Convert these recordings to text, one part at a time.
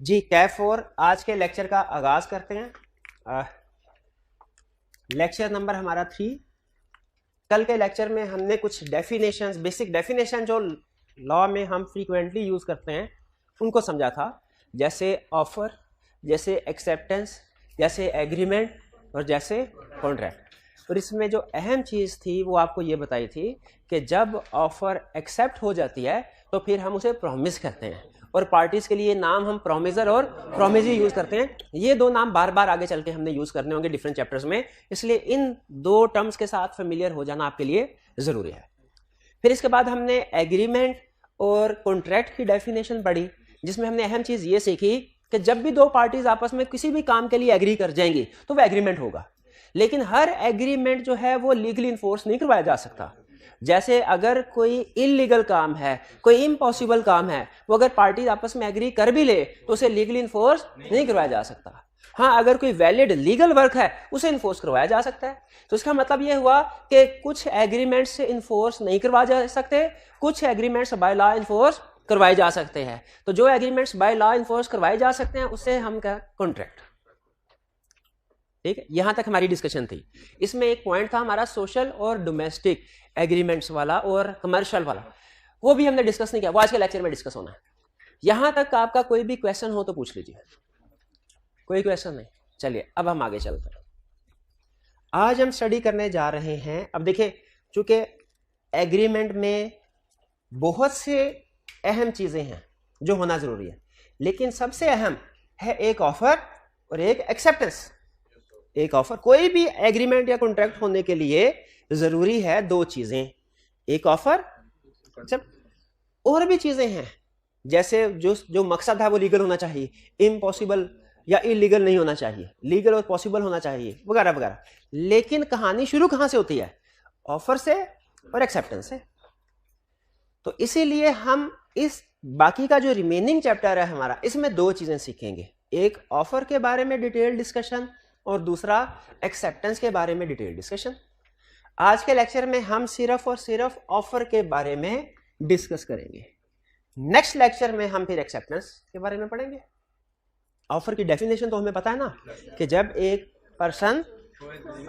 जी कैफ और आज के लेक्चर का आगाज करते हैं। लेक्चर नंबर हमारा 3। कल के लेक्चर में हमने कुछ डेफिनेशंस, बेसिक डेफिनेशन जो लॉ में हम फ्रीक्वेंटली यूज करते हैं उनको समझा था, जैसे ऑफर, जैसे एक्सेप्टेंस, जैसे एग्रीमेंट और जैसे कॉन्ट्रैक्ट। और इसमें जो अहम चीज़ थी वो आपको ये बताई थी कि जब ऑफर एक्सेप्ट हो जाती है तो फिर हम उसे प्रॉमिस कहते हैं, और पार्टीज के लिए नाम हम प्रोमिजर और प्रोमिजी यूज करते हैं। ये दो नाम बार बार आगे चल के हमने यूज करने होंगे डिफरेंट चैप्टर्स में, इसलिए इन दो टर्म्स के साथ फेमिलियर हो जाना आपके लिए जरूरी है। फिर इसके बाद हमने एग्रीमेंट और कॉन्ट्रैक्ट की डेफिनेशन पढ़ी, जिसमें हमने अहम चीज ये सीखी कि जब भी दो पार्टीज आपस में किसी भी काम के लिए एग्री कर जाएंगी तो वो एग्रीमेंट होगा, लेकिन हर एग्रीमेंट जो है वो लीगली इन्फोर्स नहीं करवाया जा सकता। जैसे अगर कोई इलीगल काम है, कोई इम्पॉसिबल काम है, वो अगर पार्टी आपस में एग्री कर भी ले तो उसे लीगली इन्फोर्स नहीं करवाया जा सकता। हाँ, अगर कोई वैलिड लीगल वर्क है उसे इन्फोर्स करवाया जा सकता है। तो इसका मतलब ये हुआ कि कुछ एग्रीमेंट से इन्फोर्स नहीं करवाए जा सकते, कुछ एग्रीमेंट्स बाय लॉ इन्फोर्स करवाए जा सकते हैं। तो जो एग्रीमेंट्स बाय लॉ इन्फोर्स करवाए जा सकते हैं उससे हम क्या, कॉन्ट्रैक्ट। ठीक है, यहां तक हमारी डिस्कशन थी। इसमें एक पॉइंट था हमारा सोशल और डोमेस्टिक एग्रीमेंट्स वाला और कमर्शियल वाला, वो भी हमने डिस्कस नहीं किया, वो आज के लेक्चर में डिस्कस होना है। यहां तक आपका कोई भी क्वेश्चन हो तो पूछ लीजिए। कोई क्वेश्चन नहीं? चलिए अब हम आगे चलते हैं। आज हम स्टडी करने जा रहे हैं, अब देखिए चूंकि एग्रीमेंट में बहुत से अहम चीजें हैं जो होना जरूरी है, लेकिन सबसे अहम है एक ऑफर और एक एक्सेप्टेंस। एक ऑफर, कोई भी एग्रीमेंट या कॉन्ट्रैक्ट होने के लिए जरूरी है दो चीजें, एक ऑफर, जब और भी चीजें हैं जैसे जो मकसद है वो लीगल होना चाहिए, इम्पॉसिबल या इलीगल नहीं होना चाहिए, लीगल और पॉसिबल होना चाहिए, वगैरह वगैरह। लेकिन कहानी शुरू कहां से होती है? ऑफर से और एक्सेप्टेंस से। तो इसीलिए हम इस बाकी का जो रिमेनिंग चैप्टर है हमारा, इसमें दो चीजें सीखेंगे, एक ऑफर के बारे में डिटेल डिस्कशन और दूसरा एक्सेप्टेंस के बारे में डिटेल डिस्कशन। आज के लेक्चर में हम सिर्फ और सिर्फ ऑफर के बारे में डिस्कस करेंगे। नेक्स्ट लेक्चर में हम फिर एक्सेप्टेंस के बारे में पढ़ेंगे। ऑफर की डेफिनेशन तो हमें पता है ना, कि जब एक पर्सन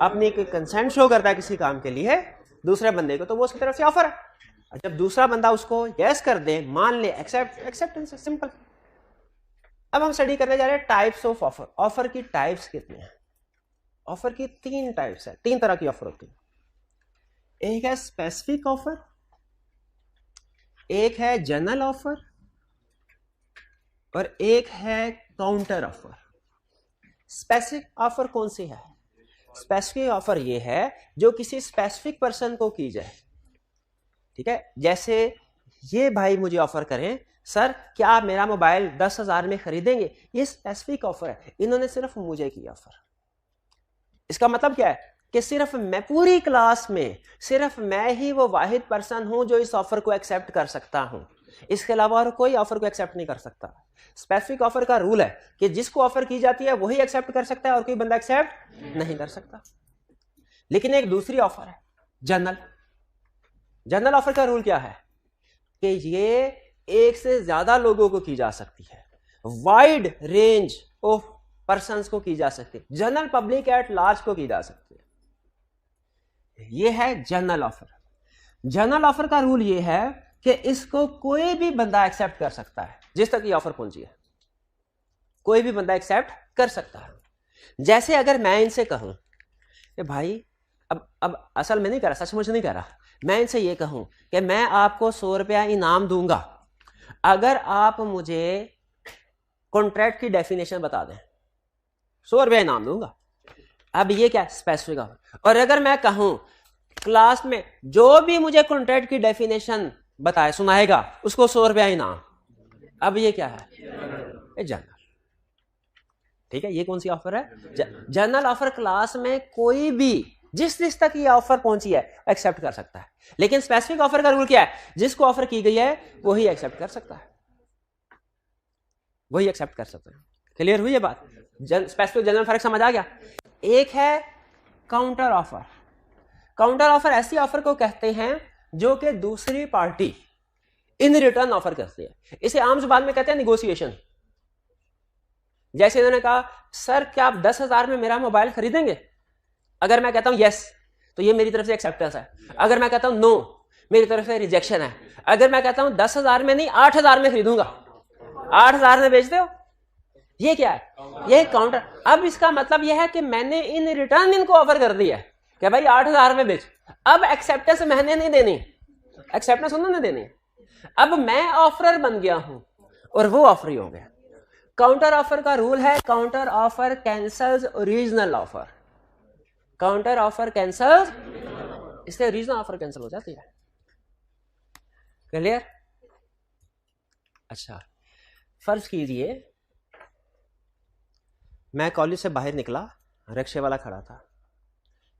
अपनी कंसेंट शो करता है किसी काम के लिए दूसरे बंदे को, तो वो उसकी तरफ से ऑफर है। जब दूसरा बंदा उसको यस कर दे, मान ले, एक्सेप्टेंस है, सिंपल। अब हम स्टडी करने जा रहे हैं टाइप्स ऑफ ऑफर। ऑफर की टाइप्स कितनी है? ऑफर की 3 टाइप्स है, 3 तरह की ऑफर होती है। एक है स्पेसिफिक ऑफर, एक है जनरल ऑफर और एक है काउंटर ऑफर। स्पेसिफिक ऑफर कौन सी है? स्पेसिफिक ऑफर ये है जो किसी स्पेसिफिक पर्सन को की जाए। ठीक है, जैसे ये भाई मुझे ऑफर करें, सर क्या आप मेरा मोबाइल 10,000 में खरीदेंगे? ये स्पेसिफिक ऑफर है, इन्होंने सिर्फ मुझे की ऑफर। इसका मतलब क्या है कि सिर्फ मैं, पूरी क्लास में सिर्फ मैं ही वो वाहिद पर्सन हूं जो इस ऑफर को एक्सेप्ट कर सकता हूं, इसके अलावा और कोई ऑफर को एक्सेप्ट नहीं कर सकता। स्पेसिफिक ऑफर का रूल है कि जिसको ऑफर की जाती है वही एक्सेप्ट कर सकता है और कोई बंदा एक्सेप्ट नहीं कर सकता। लेकिन एक दूसरी ऑफर है जनरल। जनरल ऑफर का रूल क्या है कि ये एक से ज्यादा लोगों को की जा सकती है, वाइड रेंज ऑफ पर्संस को की जा सकती है, जनरल पब्लिक एट लार्ज को की जा सकती है। ये है जनरल ऑफर। जनरल ऑफर का रूल ये है कि इसको कोई भी बंदा एक्सेप्ट कर सकता है, जिस तक ये ऑफर पहुंची है कोई भी बंदा एक्सेप्ट कर सकता है। जैसे अगर मैं इनसे कहूं कि भाई, अब असल में नहीं कह रहा, सचमुच नहीं कह रहा, मैं इनसे ये कहूं कि मैं आपको 100 रुपया इनाम दूंगा अगर आप मुझे कॉन्ट्रैक्ट की डेफिनेशन बता दें, 100 रुपया इनाम दूंगा। अब ये क्या, स्पेसिफिक ऑफर। और अगर मैं कहूं क्लास में जो भी मुझे कॉन्ट्रैक्ट की डेफिनेशन बताए सुनाएगा उसको 100 रुपया इनाम, अब ये क्या है? जनरल। ठीक है, ये कौन सी ऑफर है? General offer. क्लास में कोई भी जिस तक ये ऑफर पहुंची है एक्सेप्ट कर सकता है। लेकिन स्पेसिफिक ऑफर का रूल क्या है? जिसको ऑफर की गई है वही एक्सेप्ट कर सकता है, वही एक्सेप्ट कर सकता है। क्लियर हुई ये बात? स्पेसिफिक जनरल फर्क समझ आ गया? एक है काउंटर ऑफर। काउंटर ऑफर ऐसी ऑफर को कहते हैं जो कि दूसरी पार्टी इन रिटर्न ऑफर करती है। इसे आम जुबान में कहते हैं निगोशिएशन। जैसे इन्होंने कहा सर क्या आप 10,000 में मेरा मोबाइल खरीदेंगे, अगर मैं कहता हूं यस तो ये मेरी तरफ से एक्सेप्टेंस है, अगर मैं कहता हूं नो मेरी तरफ से रिजेक्शन है, अगर मैं कहता हूं 10,000 में नहीं 8,000 में खरीदूंगा, 8,000 में बेचते हो, ये क्या है, ये काउंटर। अब इसका मतलब यह है कि मैंने इन रिटर्न इनको ऑफर कर दिया है कि भाई 8,000 में बेच। अब एक्सेप्टेंस मैंने नहीं देनी, एक्सेप्टेंस उन्होंने देनी। अब मैं ऑफरर बन गया हूं और वो ऑफरी हो गया। काउंटर ऑफर का रूल है counter offer cancels original offer, counter offer cancels, इससे ओरिजिनल ऑफर कैंसिल हो जाती है। क्लियर? अच्छा, फर्ज कीजिए मैं कॉलेज से बाहर निकला, रिक्शे वाला खड़ा था,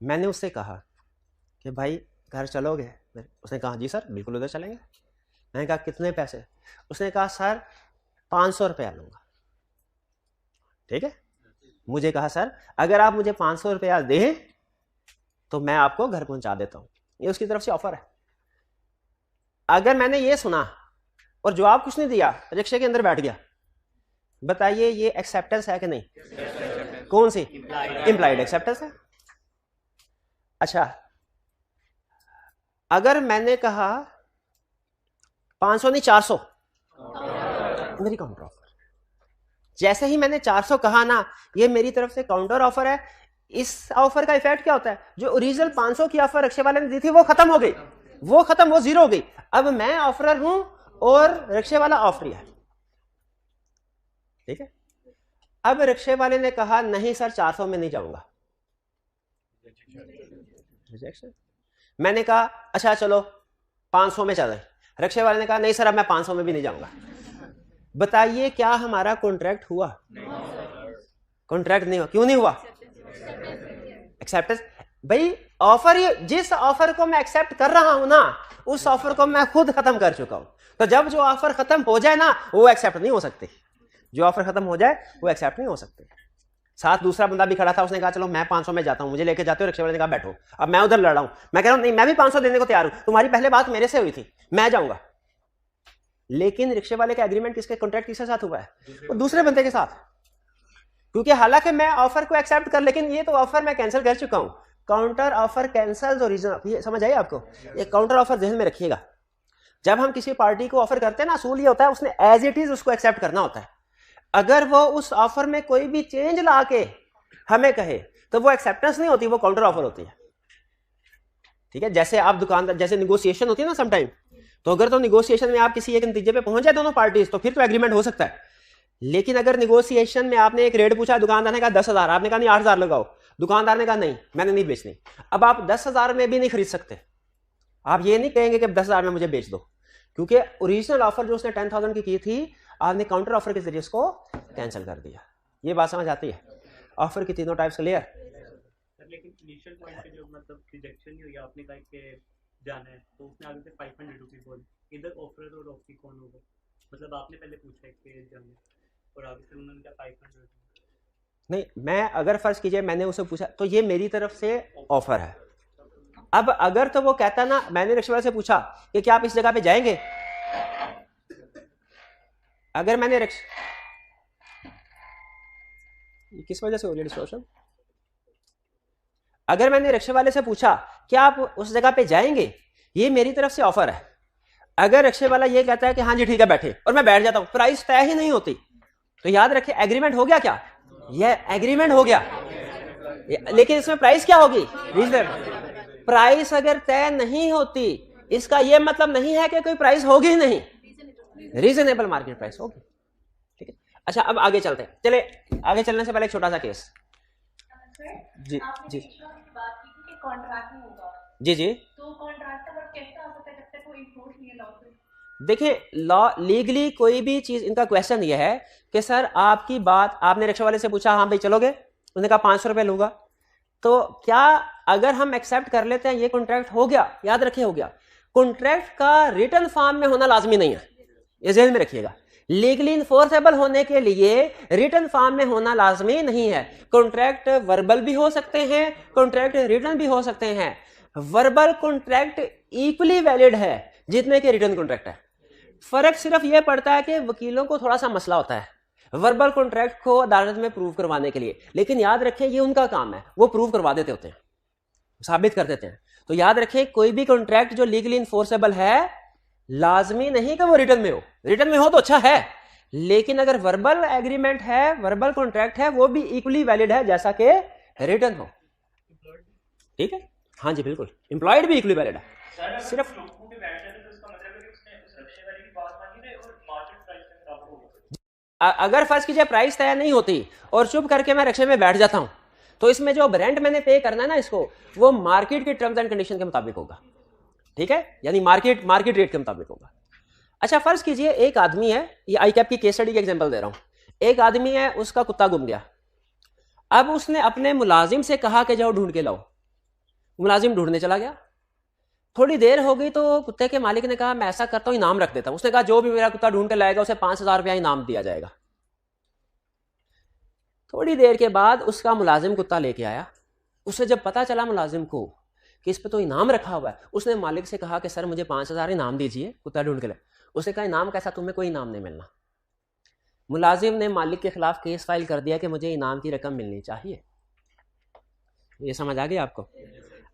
मैंने उससे कहा कि भाई घर चलोगे? उसने कहा जी सर बिल्कुल उधर चलेंगे। मैंने कहा कितने पैसे? उसने कहा सर 500 रुपया लूंगा। ठीक है, मुझे कहा सर अगर आप मुझे 500 रुपया दें तो मैं आपको घर पहुंचा देता हूं। ये उसकी तरफ से ऑफर है। अगर मैंने ये सुना और जवाब कुछ नहीं दिया, रिक्शे के अंदर बैठ गया, बताइए ये एक्सेप्टेंस है कि नहीं? कौन सी? इंप्लाइड एक्सेप्टेंस है। अच्छा, अगर मैंने कहा 500 नहीं 400, मेरी काउंटर ऑफर। जैसे ही मैंने 400 कहा ना, ये मेरी तरफ से काउंटर ऑफर है। इस ऑफर का इफेक्ट क्या होता है? जो ओरिजिनल 500 की ऑफर रिक्शे वाले ने दी थी वो खत्म हो गई, वो खत्म, वो जीरो हो गई। अब मैं ऑफरर हूं और रिक्शे वाला ऑफरी है। ठीक है, अब रिक्शे वाले ने कहा नहीं सर 400 में नहीं जाऊंगा, रिजेक्शन। मैंने कहा अच्छा चलो 500 में चलें। रिक्शे वाले ने कहा नहीं सर अब मैं 500 में भी नहीं जाऊंगा। बताइए क्या हमारा कॉन्ट्रैक्ट हुआ? कॉन्ट्रैक्ट नहीं हुआ। क्यों नहीं हुआ? एक्सेप्टेंस। भाई ऑफर, ये जिस ऑफर को मैं एक्सेप्ट कर रहा हूं ना, उस ऑफर को मैं खुद खत्म कर चुका हूं। तो जब जो ऑफर खत्म हो जाए ना, वो एक्सेप्ट नहीं हो सकती। जो ऑफर खत्म हो जाए वो एक्सेप्ट नहीं हो सकते। साथ दूसरा बंदा भी खड़ा था, उसने कहा चलो मैं 500 में जाता हूं, मुझे लेके जाते हो? रिक्शे वाले ने कहा बैठो। अब मैं उधर लड़ रहा हूं, मैं कह रहा हूं नहीं मैं भी 500 देने को तैयार हूं, तुम्हारी पहले बात मेरे से हुई थी, मैं जाऊंगा। लेकिन रिक्शे वाले का एग्रीमेंट किसके, कॉन्ट्रैक्ट किसके साथ हुआ है? वो दूसरे बंदे के साथ। क्योंकि हालांकि मैं ऑफर को एक्सेप्ट कर, लेकिन ये तो ऑफर मैं कैंसिल कर चुका हूं। काउंटर ऑफर कैंसल्स ओरिजिनल, ये समझ आई आपको? ये काउंटर ऑफर ध्यान में रखिएगा। जब हम किसी पार्टी को ऑफर करते हैं ना, असूल ये होता है उसने एज इट इज उसको एक्सेप्ट करना होता है। अगर वो उस ऑफर में कोई भी चेंज ला के हमें कहे तो वो एक्सेप्टेंस नहीं होती, वो काउंटर ऑफर होती है। ठीक है, जैसे आप दुकानदार, जैसे निगोशिएशन होती है ना समटाइम, तो अगर तो निगोशिएशन में आप किसी एक नतीजे पे पहुंच जाए दोनों पार्टीज, तो फिर तो एग्रीमेंट हो सकता है। लेकिन अगर निगोशिएशन में आपने एक रेट पूछा, दुकानदार ने कहा 10,000, आपने कहा नहीं 8,000 लगाओ, दुकानदार ने कहा नहीं मैंने नहीं बेचनी। अब आप 10,000 में भी नहीं खरीद सकते। आप ये नहीं कहेंगे कि 10,000 में मुझे बेच दो, क्योंकि ओरिजिनल ऑफर जो उसने 10,000 की थी, आपने काउंटर ऑफर के जरिए उसको कैंसिल कर दिया। ये बात समझ आती है? ऑफर की तीनों टाइप्स क्लियर? लेकिन इनिशियल पॉइंट पे जो मतलब रिजेक्शन नहीं हुई, आपने कहा कि जाना है, तो उसने आगे से 500 रुपीस बोले, इधर ऑफर और ऑफरी कौन होगा? मतलब आपने पहले पूछा है कि जाना है और आगे से उन्होंने कहा 500। नहीं, मैं अगर फर्ज कीजिए मैंने उसे पूछा तो ये मेरी तरफ से ऑफर है। अब अगर तो वो कहता ना, मैंने रिक्शे वाले से पूछा कि क्या आप इस जगह पे जाएंगे, अगर मैंने किस वजह से हो रही है डिस्टॉर्शन? अगर मैंने रिक्शे वाले से पूछा क्या आप उस जगह पे जाएंगे, ये मेरी तरफ से ऑफर है। अगर रिक्शे वाला ये कहता है कि हाँ जी ठीक है बैठे, और मैं बैठ जाता हूं, प्राइस तय ही नहीं होती, तो याद रखिए एग्रीमेंट हो गया। क्या ये एग्रीमेंट हो गया? लेकिन इसमें प्राइस क्या होगी? प्राइस अगर तय नहीं होती, इसका यह मतलब नहीं है कि कोई प्राइस होगी ही नहीं, रीजनेबल मार्केट प्राइस होगी। ठीक है, अच्छा अब आगे चलते हैं। चले आगे चलने से पहले एक छोटा सा केस। जी जी जी जी। देखिए लॉ लीगली कोई भी चीज, इनका क्वेश्चन ये है कि सर आपकी बात, आपने रिक्शा वाले से पूछा हाँ भाई चलोगे, उसने कहा 500 रुपये लूंगा, तो क्या अगर हम एक्सेप्ट कर लेते हैं ये कॉन्ट्रैक्ट हो गया? याद रखिए हो गया। कॉन्ट्रैक्ट का रिटन फॉर्म में होना लाजमी नहीं है, ये ध्यान में रखिएगा। लीगली इन्फोर्सेबल होने के लिए रिटन फॉर्म में होना लाजमी नहीं है। कॉन्ट्रैक्ट वर्बल भी हो सकते हैं, कॉन्ट्रैक्ट रिटन भी हो सकते हैं। वर्बल कॉन्ट्रैक्ट इक्वली वैलिड है जितने के रिटन कॉन्ट्रैक्ट है। फर्क सिर्फ यह पड़ता है कि वकीलों को थोड़ा सा मसला होता है, वर्बल कॉन्ट्रैक्ट को अदालत में प्रूव करवाने के लिए। लेकिन याद रखें ये उनका काम है, वो प्रूव करवा देते होते हैं, साबित कर देते हैं। तो याद रखें कोई भी कॉन्ट्रैक्ट जो लीगली इन्फोर्सेबल है लाजमी नहीं कि वो रिटर्न में हो। रिटर्न में हो तो अच्छा है, लेकिन अगर वर्बल एग्रीमेंट है, वर्बल कॉन्ट्रैक्ट है, वो भी इक्वली वैलिड है जैसा कि रिटर्न हो। ठीक है, हाँ जी बिल्कुल, एम्प्लॉयड भी इक्वली वैलिड है। सिर्फ अगर फर्ज कीजिए प्राइस तय नहीं होती और चुप करके मैं रिक्शे में बैठ जाता हूं, तो इसमें जो रेंट मैंने पे करना है ना इसको, वो मार्केट के टर्म्स एंड कंडीशन के मुताबिक होगा। ठीक है, यानी मार्केट रेट के मुताबिक होगा। अच्छा फर्ज कीजिए एक आदमी है, ये आई कैप की केस स्टडी का एग्जांपल दे रहा हूं। एक आदमी है, उसका कुत्ता गुम गया। अब उसने अपने मुलाजिम से कहा कि जाओ ढूंढ के लाओ। मुलाजिम ढूंढने चला गया। थोड़ी देर हो गई तो कुत्ते के मालिक ने कहा मैं ऐसा करता हूं इनाम रख देता हूं। उसने कहा जो भी मेरा कुत्ता ढूंढ के लाएगा उसे 5,000 रुपया इनाम दिया जाएगा। थोड़ी देर के बाद उसका मुलाजिम कुत्ता लेके आया। उसे जब पता चला मुलाजिम को कि इस पे तो इनाम रखा हुआ है, उसने मालिक से कहा कि सर मुझे 5,000 इनाम दीजिए कुत्ता ढूंढ के लाए। उसने कहा इनाम कैसा, तुम्हें कोई इनाम नहीं मिलना। मुलाजिम ने मालिक के खिलाफ केस फाइल कर दिया कि मुझे इनाम की रकम मिलनी चाहिए। ये समझ आ गया आपको?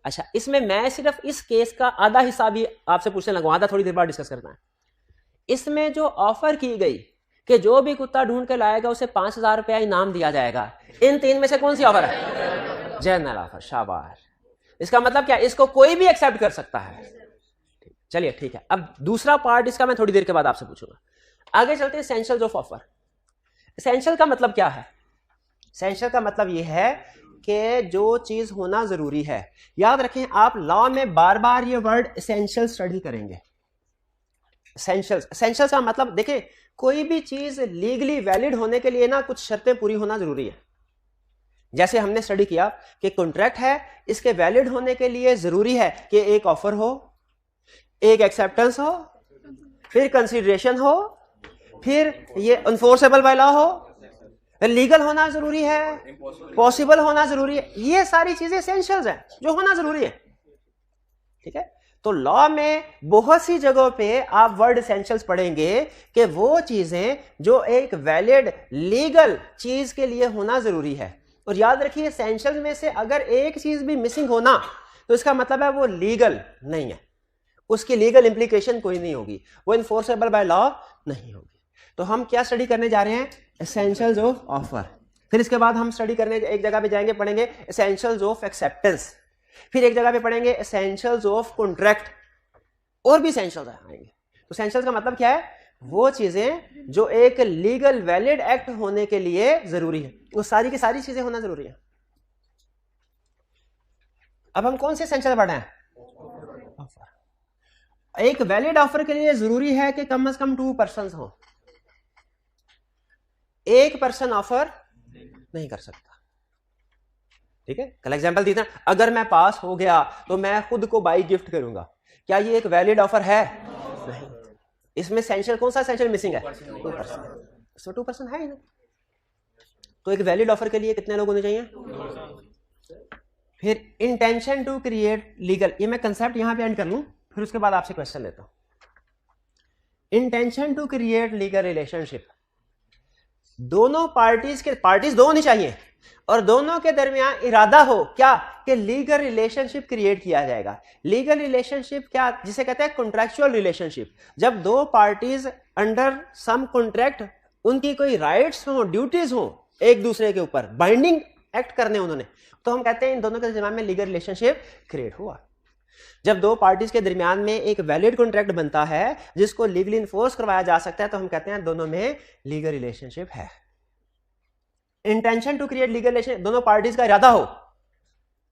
अच्छा, इसमें मैं सिर्फ इस केस का आधा हिस्सा भी आपसे पूछने लगा, आधा थोड़ी देर बाद डिस्कस करना है। इसमें जो ऑफर की गई कि जो भी कुत्ता ढूंढ के लाएगा उसे 5,000 रुपया इनाम दिया जाएगा, इन तीन में से कौन सी ऑफर है? General offer. शाबाश। इसका मतलब क्या, इसको कोई भी एक्सेप्ट कर सकता है। चलिए ठीक है, अब दूसरा पार्ट इसका मैं थोड़ी देर के बाद आपसे पूछूंगा। आगे चलते हैं एसेंशियल्स ऑफ ऑफर। एसेंशियल का मतलब क्या है? एसेंशियल का मतलब यह है कि जो चीज होना जरूरी है। याद रखें आप लॉ में बार बार ये वर्ड एसेंशियल स्टडी करेंगे। एसेंशियल्स का मतलब देखें, कोई भी चीज लीगली वैलिड होने के लिए ना कुछ शर्तें पूरी होना जरूरी है। जैसे हमने स्टडी किया कि कॉन्ट्रैक्ट है, इसके वैलिड होने के लिए जरूरी है कि एक ऑफर हो, एक एक्सेप्टेंस हो, फिर कंसीडरेशन हो, फिर ये एनफोर्सेबल बाय लॉ हो, लीगल होना जरूरी है, पॉसिबल होना जरूरी है। ये सारी चीजें एसेंशियल्स हैं जो होना जरूरी है। ठीक है, तो लॉ में बहुत सी जगहों पे आप वर्ड एसेंशियल्स पढ़ेंगे कि वो चीजें जो एक वैलिड लीगल चीज के लिए होना जरूरी है। और याद रखिए एसेंशियल्स में से अगर एक चीज भी मिसिंग होना तो इसका मतलब है वो लीगल नहीं है, उसकी लीगल इंप्लीकेशन कोई नहीं होगी, वो इन्फोर्सेबल बाय लॉ नहीं होगी। तो हम क्या स्टडी करने जा रहे हैं? Essentials of offer. फिर इसके बाद हम स्टडी करने एक जगह पे जाएंगे, पढ़ेंगे एसेंशियल्स ऑफ एक्सेप्टेंस। फिर एक जगह पे पढ़ेंगे एसेंशियल्स ऑफ कॉन्ट्रैक्ट, और भी एसेंशियल्स आएंगे। तो एसेंशियल्स का मतलब क्या है? वो चीजें जो एक लीगल वैलिड एक्ट होने के लिए जरूरी है, वो सारी की सारी चीजें होना जरूरी है। अब हम कौन से एसेंशियल पढ़ रहे हैं? ऑफर। एक वैलिड ऑफर के लिए जरूरी है कि कम से कम 2 पर्सन हो। एक पर्सन ऑफर नहीं कर सकता। ठीक है, कल एग्जांपल दिया था, अगर मैं पास हो गया तो मैं खुद को बाइक गिफ्ट करूंगा। क्या ये एक वैलिड ऑफर है? नहीं। इसमें एसेंशियल कौन सा एसेंशियल मिसिंग है? 2 पर्सन। इसमें 2 पर्सन है ही नहीं। तो एक वैलिड ऑफर के लिए कितने लोग होने चाहिए? 2। फिर इंटेंशन टू क्रिएट लीगल, ये मैं कंसेप्ट यहां पे एंड कर लूं, फिर उसके बाद आपसे क्वेश्चन लेता हूं। Intention to create legal relationship, दोनों पार्टीज दो होनी चाहिए और दोनों के दरमियान इरादा हो क्या कि लीगल रिलेशनशिप क्रिएट किया जाएगा। लीगल रिलेशनशिप क्या, जिसे कहते हैं कॉन्ट्रैक्चुअल रिलेशनशिप। जब दो पार्टीज अंडर सम कॉन्ट्रैक्ट, उनकी कोई राइट्स हो, ड्यूटीज हो एक दूसरे के ऊपर, बाइंडिंग एक्ट करने उन्होंने, तो हम कहते हैं इन दोनों के दरमियान में लीगल रिलेशनशिप क्रिएट हुआ। जब दो पार्टीज के दरमियान में एक वैलिड कॉन्ट्रैक्ट बनता है जिसको लीगली इन्फोर्स करवाया जा सकता है, तो हम कहते हैं दोनों में लीगल रिलेशनशिप है। Intention to create legal relation, दोनों पार्टीज का इरादा हो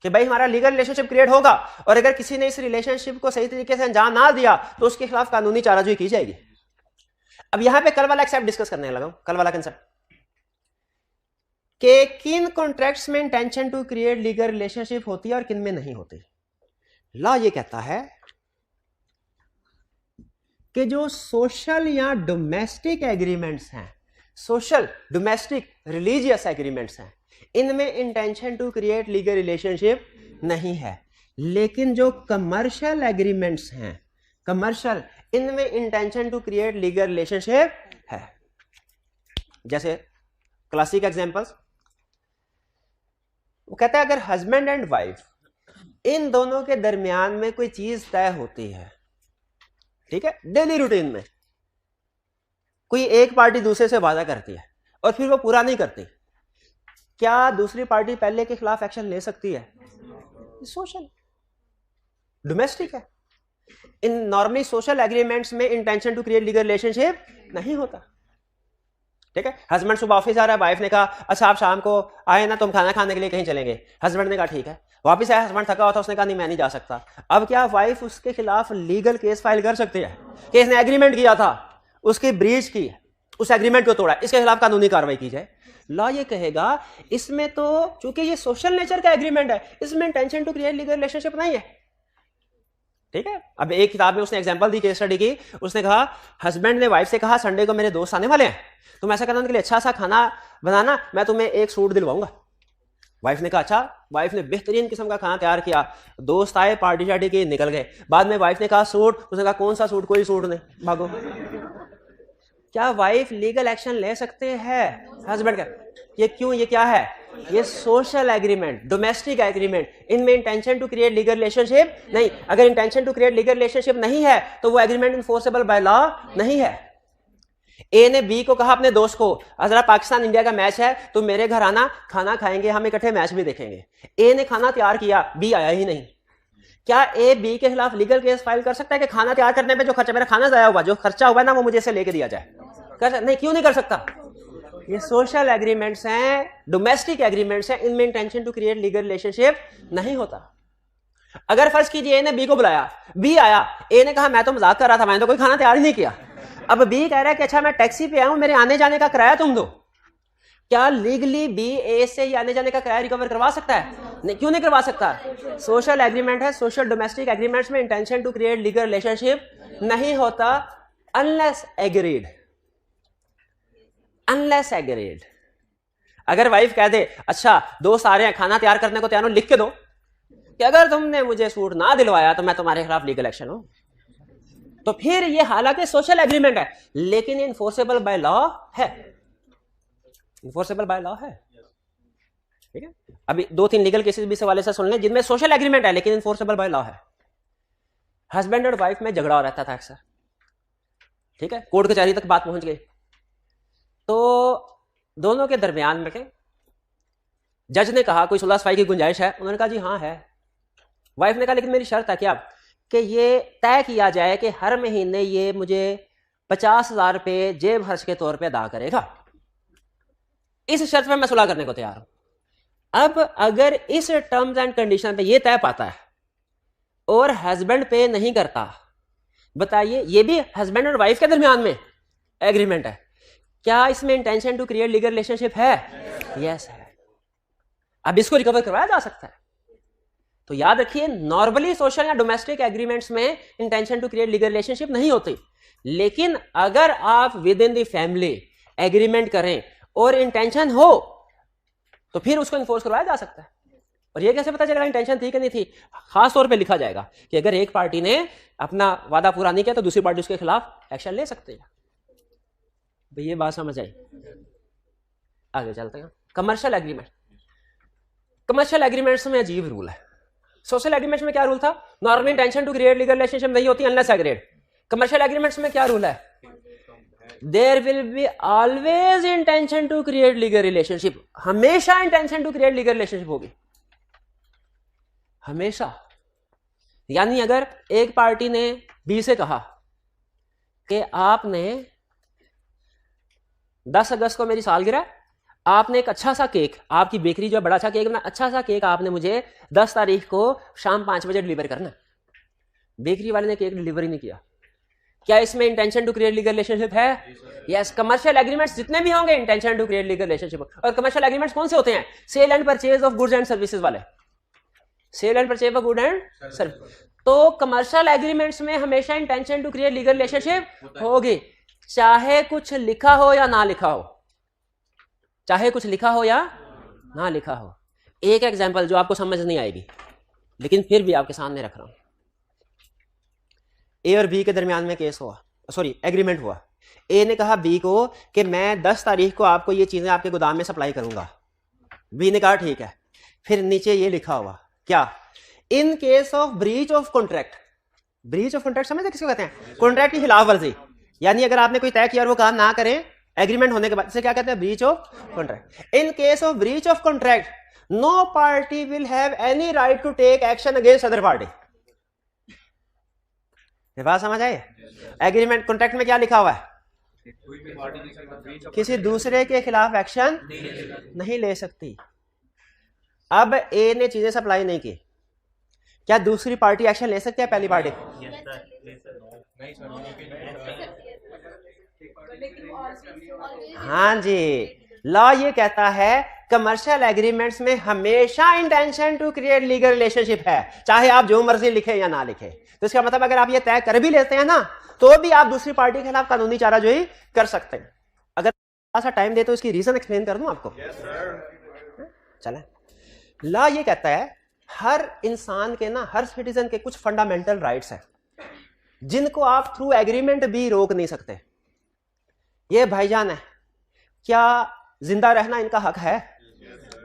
कि भाई हमारा लीगल रिलेशनशिप क्रिएट होगा, और अगर किसी ने इस रिलेशनशिप को सही तरीके से अंजाम ना दिया तो उसके खिलाफ कानूनी चाराजोई की जाएगी। अब यहां पे कल वाला एक्सेप्ट डिस्कस करने लगा हूं, कल वाला कंसेप्ट कि किन कॉन्ट्रैक्ट्स में intention to create legal relationship होती है और किन में नहीं होती। लॉ ये कहता है कि जो सोशल या डोमेस्टिक एग्रीमेंट्स हैं, सोशल, डोमेस्टिक, रिलीजियस एग्रीमेंट्स हैं, इनमें intention to create legal relationship नहीं है। लेकिन जो कमर्शियल एग्रीमेंट्स हैं, कमर्शियल, इनमें intention to create legal relationship है। जैसे क्लासिक एग्जांपल्स, वो कहता है अगर हस्बैंड एंड वाइफ इन दोनों के दरमियान में कोई चीज तय होती है, ठीक है, डेली रूटीन में कोई एक पार्टी दूसरे से वादा करती है और फिर वो पूरा नहीं करती, क्या दूसरी पार्टी पहले के खिलाफ एक्शन ले सकती है? सोशल, डोमेस्टिक है। इन नॉर्मली सोशल एग्रीमेंट्स में intention to create legal relationship नहीं होता, ठीक है। हस्बैंड सुबह ऑफिस आ रहा है, वाइफ ने कहा अच्छा आप शाम को आए ना, तुम खाना खाने के लिए कहीं चलेंगे। हस्बैंड ने कहा ठीक है। वापस आया, हस्बैंड थका हुआ था, उसने कहा नहीं मैं नहीं जा सकता। अब क्या वाइफ उसके खिलाफ लीगल केस फाइल कर सकती है कि इसने एग्रीमेंट किया था, उसकी ब्रीच की, उस एग्रीमेंट को तोड़ा, इसके खिलाफ कानूनी कार्रवाई की जाए? लॉ ये कहेगा इसमें तो चूंकि ये सोशल नेचर का एग्रीमेंट है, इसमें intention to create legal relationship नहीं है, ठीक है। अब एक किताब में उसने एग्जांपल दी, केस स्टडी की, उसने कहा हस्बैंड ने वाइफ से कहा संडे को मेरे दोस्त आने वाले हैं, तुम ऐसा करना उनके लिए अच्छा सा खाना बनाना, मैं तुम्हें एक सूट दिलवाऊंगा। वाइफ ने कहा अच्छा। वाइफ ने बेहतरीन किस्म का खाना तैयार किया, दोस्त आए, पार्टी शार्टी की, निकल गए। बाद में वाइफ ने कहा सूट, उसने कहा कौन सा सूट, कोई सूट नहीं, भागो। क्या वाइफ लीगल एक्शन ले सकते हैं हस्बैंड का? ये क्यों, ये क्या है? ये सोशल एग्रीमेंट, डोमेस्टिक एग्रीमेंट, इनमें intention to create legal relationship नहीं। अगर intention to create legal relationship नहीं है तो वो एग्रीमेंट इन्फोर्सेबल बाय लॉ नहीं है। ए ने बी को कहा अपने दोस्त को जरा पाकिस्तान इंडिया का मैच है, तुम मेरे घर आना, खाना खाएंगे, हम इकट्ठे मैच भी देखेंगे। ए ने खाना तैयार किया, बी आया ही नहीं। क्या ए बी के खिलाफ लीगल केस फाइल कर सकता है कि खाना तैयार करने पे जो खर्चा, मेरा खाना जाया हुआ, जो खर्चा हुआ ना वो मुझे से लेके दिया जाए? नहीं, क्यों नहीं कर सकता? ये सोशल एग्रीमेंट्स हैं, डोमेस्टिक एग्रीमेंट्स हैं, इनमें intention to create legal relationship नहीं होता। अगर फर्ज कीजिए ए ने बी को बुलाया, बी आया, ए ने कहा मैं तो मजाक कर रहा था, मैंने तो कोई खाना तैयार ही नहीं किया। अब बी कह रहा है कि अच्छा मैं टैक्सी पे आया हूं, मेरे आने जाने का किराया तुम दो। क्या लीगली बी ए से आने जाने का किराया रिकवर करवा सकता है? नहीं, क्यों नहीं करवा सकता? सोशल एग्रीमेंट है, सोशल डोमेस्टिक एग्रीमेंट्स में intention to create legal relationship नहीं होता अनलेस एग्रीड। Unless agreed. अगर वाइफ कह दे अच्छा दोस्त आ रहे हैं, खाना तैयार करने को तैयार हो, लिख के दो कि अगर तुमने मुझे सूट ना दिलवाया तो मैं तुम्हारे खिलाफ लीगल एक्शन हूं, तो फिर ये हालांकि सोशल एग्रीमेंट है लेकिन इन्फोर्सेबल बाय लॉ है। इन्फोर्सेबल बाय लॉ है, ठीक है। अभी 2-3 लीगल केसेस भी इस हवाले से सुन लें जिनमें सोशल एग्रीमेंट है लेकिन इन्फोर्सेबल बाय लॉ है। हस्बैंड और वाइफ में झगड़ा हो रहता था अक्सर, ठीक है, कोर्ट कचहरी तक बात पहुंच गई, तो दोनों के दरमियान में के जज ने कहा कोई सुलह सफाई की गुंजाइश है? उन्होंने कहा जी हाँ है। वाइफ ने कहा लेकिन मेरी शर्त है क्या कि ये तय किया जाए कि हर महीने ये मुझे 50,000 रुपये जेब खर्च के तौर पे अदा करेगा, इस शर्त पे मैं सुलह करने को तैयार हूं। अब अगर इस टर्म्स एंड कंडीशन पे ये तय पाता है और हस्बैंड पे नहीं करता, बताइए ये भी हस्बैंड और वाइफ के दरमियान में एग्रीमेंट है, क्या इसमें intention to create legal relationship है? यस है। अब इसको रिकवर करवाया जा सकता है। तो याद रखिए नॉर्मली सोशल या डोमेस्टिक एग्रीमेंट्स में intention to create legal relationship नहीं होती, लेकिन अगर आप within the family agreement करें और इंटेंशन हो तो फिर उसको इन्फोर्स करवाया जा सकता है। और ये कैसे पता चलेगा इंटेंशन थी कि नहीं थी? खास तौर पे लिखा जाएगा कि अगर एक पार्टी ने अपना वादा पूरा नहीं किया तो दूसरी पार्टी उसके खिलाफ एक्शन ले सकते हैं। ये बात समझ आई? आगे चलते हैं। Commercial agreement. कमर्शियल एग्रीमेंट्स में अजीब रूल है। सोशल एग्रीमेंट्स में क्या रूल था? Normally intention to create legal relationship नहीं होती अनलेस एग्रीड। कमर्शियल एग्रीमेंट्स में क्या रूल है? There will be always intention to create legal relationship. हमेशा intention to create legal relationship होगी, हमेशा। यानी अगर एक पार्टी ने बी से कहा कि आपने 10 अगस्त को मेरी सालगिरह, आपने एक अच्छा सा केक, आपकी बेकरी जो बड़ा अच्छा केक बना, अच्छा सा केक आपने मुझे 10 तारीख को शाम 5 बजे डिलीवर करना। बेकरी वाले ने केक डिलीवरी नहीं किया, क्या इसमें intention to create legal relationship है? यस। कमर्शियल एग्रीमेंट्स जितने भी होंगे intention to create legal relationship. और कमर्शियल एग्रीमेंट्स कौन से होते हैं? Sale and purchase of goods and services वाले, sale and purchase of good and service. तो कमर्शियल एग्रीमेंट्स में हमेशा intention to create legal relationship होगी, चाहे कुछ लिखा हो या ना लिखा हो, चाहे कुछ लिखा हो या ना लिखा हो। एक एग्जांपल जो आपको समझ नहीं आएगी लेकिन फिर भी आपके सामने रख रहा हूं। ए और बी के दरमियान में केस हुआ, सॉरी एग्रीमेंट हुआ। ए ने कहा बी को कि मैं 10 तारीख को आपको ये चीजें आपके गोदाम में सप्लाई करूंगा। बी ने कहा ठीक है। फिर नीचे ये लिखा हुआ क्या, इन case of breach of contract. Breach of contract समझते किसको कहते हैं? कॉन्ट्रैक्ट की खिलाफ वर्जी, यानी अगर आपने कोई तय किया और वो काम ना करें एग्रीमेंट होने के बाद, इसे क्या कहते हैं? Breach of contract. In case of breach of contract no party will have any right to take action against other party. ये बात समझ आई? एग्रीमेंट कॉन्ट्रैक्ट में क्या लिखा हुआ है? किसी दूसरे के खिलाफ एक्शन नहीं ले सकती। अब ए ने चीजें सप्लाई नहीं की, क्या दूसरी पार्टी एक्शन ले सकती है पहली पार्टी? हाँ जी, लॉ ये कहता है कमर्शियल एग्रीमेंट्स में हमेशा intention to create legal relationship है, चाहे आप जो मर्जी लिखे या ना लिखे। तो इसका मतलब अगर आप ये तय कर भी लेते हैं ना, तो भी आप दूसरी पार्टी के खिलाफ कानूनी चाराजोई कर सकते हैं। अगर थोड़ा सा टाइम दे तो इसकी रीजन एक्सप्लेन कर दूं आपको। चले, लॉ ये कहता है हर इंसान के ना, हर सिटीजन के कुछ फंडामेंटल राइट्स हैं जिनको आप थ्रू एग्रीमेंट भी रोक नहीं सकते। ये भाईजान है, क्या जिंदा रहना इनका हक है?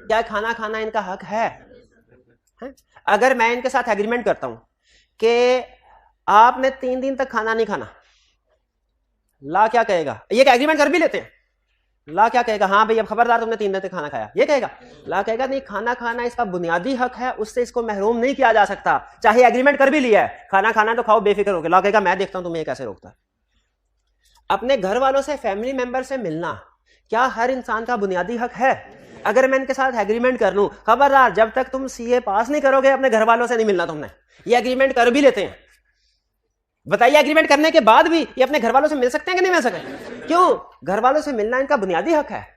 क्या खाना खाना इनका हक है? अगर मैं इनके साथ एग्रीमेंट करता हूं कि आपने 3 दिन तक खाना नहीं खाना, ला क्या कहेगा? ये एग्रीमेंट कर भी लेते हैं, ला क्या कहेगा? हाँ भाई अब खबरदार तुमने 3 दिन तक खाना खाया, ये कहेगा? ला कहेगा नहीं, खाना खाना इसका बुनियादी हक है, उससे इसको महरूम नहीं किया जा सकता, चाहे एग्रीमेंट कर भी लिया है, खाना खाना तो खाओ बेफिक्र होकर। ला कहेगा मैं देखता हूं तुम्हें कैसे रोकता है। अपने घर वालों से, फैमिली मेंबर से मिलना क्या हर इंसान का बुनियादी हक है? अगर मैं इनके साथ एग्रीमेंट कर लूं, खबरदार जब तक तुम सीए पास नहीं करोगे अपने घर वालों से नहीं मिलना तुमने, ये एग्रीमेंट कर भी लेते हैं। बताइए एग्रीमेंट करने के बाद भी ये अपने घर वालों से मिल सकते हैं कि नहीं मिल सकते? क्यों? घर वालों से मिलना इनका बुनियादी हक है,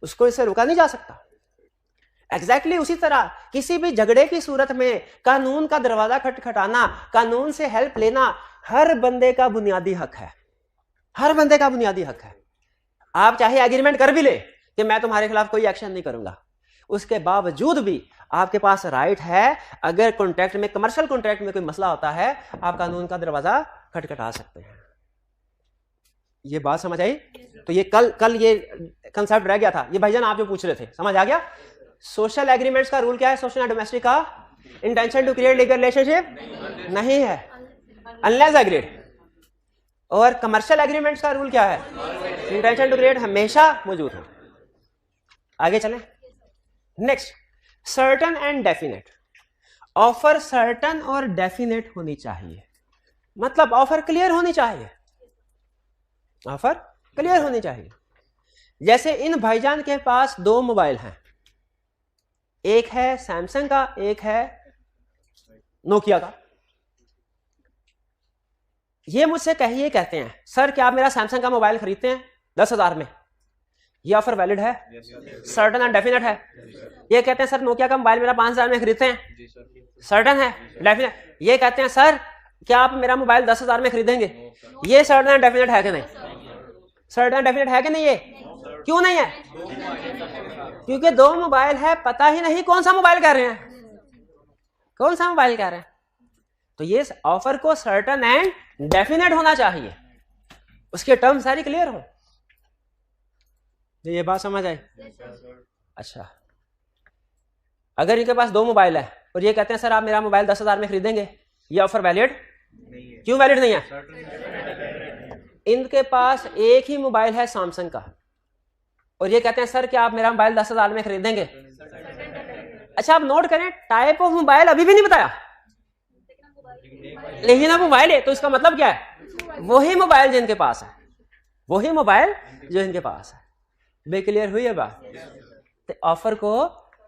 उसको इससे रोका नहीं जा सकता। एग्जैक्टली उसी तरह किसी भी झगड़े की सूरत में कानून का दरवाजा खटखटाना, कानून से हेल्प लेना हर बंदे का बुनियादी हक है, हर बंदे का बुनियादी हक है। आप चाहे एग्रीमेंट कर भी ले कि मैं तुम्हारे खिलाफ कोई एक्शन नहीं करूंगा, उसके बावजूद भी आपके पास राइट है, अगर कॉन्ट्रैक्ट में, कमर्शियल कॉन्ट्रैक्ट में कोई मसला होता है, आप कानून का दरवाजा खटखटा सकते हैं। ये बात समझ आई? तो ये कल ये कंसेप्ट रह गया था, ये भाईजान आप जो पूछ रहे थे, समझ आ गया? सोशल एग्रीमेंट्स का रूल क्या है? सोशल एंड डोमेस्टिक का intention to create legal relationship नहीं है अनलेस एग्रीड। और कमर्शियल एग्रीमेंट्स का रूल क्या है? इंटेंशन टू क्रिएट हमेशा मौजूद हो। आगे चलें। Next, certain and definite. Offer certain और डेफिनेट होनी चाहिए, मतलब ऑफर क्लियर होनी चाहिए, ऑफर क्लियर होनी चाहिए। जैसे इन भाईजान के पास 2 मोबाइल हैं, एक है सैमसंग का, एक है नोकिया का। ये मुझसे कहते हैं सर क्या आप मेरा सैमसंग का मोबाइल खरीदते हैं 10,000 में, ये ऑफर वैलिड है? सर्टन एंड डेफिनेट है। ये कहते हैं सर नोकिया का मोबाइल मेरा 5,000 में खरीदते हैं, सर्टन है, डेफिनेट। ये कहते हैं सर क्या आप मेरा मोबाइल 10,000 में खरीदेंगे, ये सर्टन एंड डेफिनेट है कि नहीं? सर्टन एंड डेफिनेट है कि नहीं? ये क्यों नहीं है? क्योंकि 2 मोबाइल है, पता ही नहीं कौन सा मोबाइल कह रहे हैं, कौन सा मोबाइल कह रहे हैं। तो ये ऑफर को सर्टन एंड डेफिनेट होना चाहिए, उसके टर्म सारी क्लियर हो। ये बात समझ आई? अच्छा, अगर इनके पास 2 मोबाइल है और ये कहते हैं सर आप मेरा मोबाइल 10,000 में खरीदेंगे, ये ऑफर वैलिड क्यों वैलिड नहीं है? इनके पास एक ही मोबाइल है सैमसंग का और ये कहते हैं सर क्या आप मेरा मोबाइल 10,000 में खरीदेंगे। अच्छा आप नोट करें, टाइप ऑफ मोबाइल अभी भी नहीं बताया, लेकिन अब मोबाइल है, तो इसका मतलब क्या है? वही मोबाइल जो इनके पास है, वही मोबाइल जो इनके पास है। बे क्लियर हुई है बात? तो ऑफर को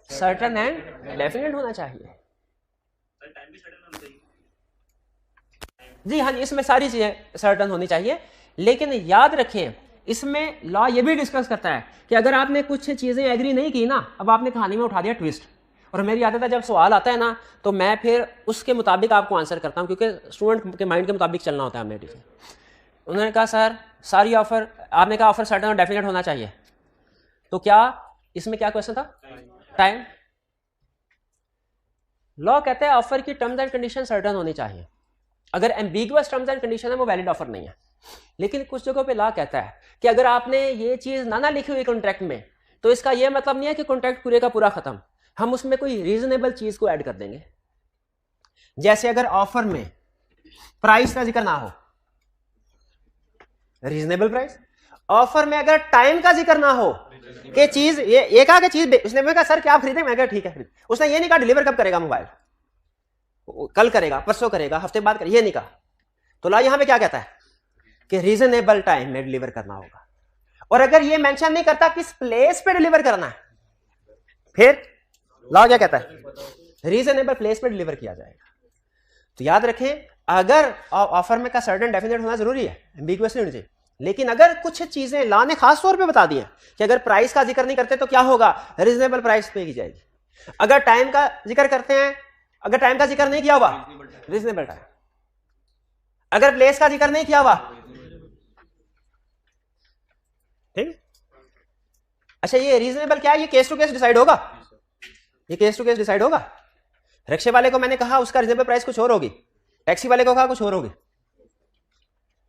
सर्टन एंड डेफिनेट होना चाहिए। जी हाँ जी, इसमें सारी चीजें सर्टन होनी चाहिए, लेकिन याद रखें इसमें लॉ ये भी डिस्कस करता है कि अगर आपने कुछ चीजें एग्री नहीं की ना, अब आपने कहानी में उठा दिया ट्विस्ट, और मेरी आदत है जब सवाल आता है ना तो मैं फिर उसके मुताबिक आपको आंसर करता हूं, क्योंकि स्टूडेंट के माइंड के मुताबिक चलना होता है मेरे से। उन्होंने कहा सर सारी ऑफर, आपने कहा ऑफर सर्टन और डेफिनेट होना चाहिए, तो क्या इसमें क्या क्वेश्चन था? टाइम। लॉ कहता है ऑफर की टर्म्स एंड कंडीशन सर्टन होनी चाहिए, अगर एम्बिगुअस टर्म्स एंड कंडीशन है वो वैलिड ऑफर नहीं है। लेकिन कुछ जगहों पे लॉ कहता है कि अगर आपने ये चीज ना लिखी हुई कॉन्ट्रैक्ट में तो इसका ये मतलब नहीं है कि कॉन्ट्रैक्ट पूरे का पूरा खत्म, हम उसमें कोई रीजनेबल चीज को ऐड कर देंगे। जैसे अगर ऑफर में प्राइस का जिक्र ना हो, रीजनेबल प्राइस। ऑफर में अगर टाइम का जिक्र ना हो कि चीज ये कहा कि चीज, उसने कहा सर क्या आप खरीदें, मैं कहा ठीक है खरीद। उसने ये नहीं कहा डिलीवर कब करेगा मोबाइल, कल करेगा, परसों करेगा, हफ्ते बाद करेगा, ये नहीं कहा। तो लॉ यहां पे क्या कहता है कि रीजनेबल टाइम में डिलीवर करना होगा। और अगर ये मेंशन नहीं करता किस प्लेस पे डिलीवर करना है, फिर लॉ क्या कहता है, रीजनेबल प्लेस पे डिलीवर किया जाएगा। तो याद रखें, अगर ऑफर में का सर्टेन डेफिनेट होना जरूरी है, एम्बिगुअस नहीं होनी चाहिए। लेकिन अगर कुछ चीजें लॉ ने खास तौर पे बता दी हैं कि अगर प्राइस का जिक्र नहीं करते तो क्या होगा, रीजनेबल प्राइस पे की जाएगी। अगर टाइम का जिक्र करते हैं, अगर टाइम का जिक्र नहीं किया हुआ, रीजनेबल टाइम। अगर प्लेस का जिक्र नहीं किया हुआ, ठीक। अच्छा, ये रीजनेबल क्या है, ये केस टू केस डिसाइड होगा, ये केस टू केस डिसाइड होगा। रिक्शे वाले को मैंने कहा उसका रीजनेबल प्राइस कुछ और होगी, टैक्सी वाले को कहा कुछ और होगी,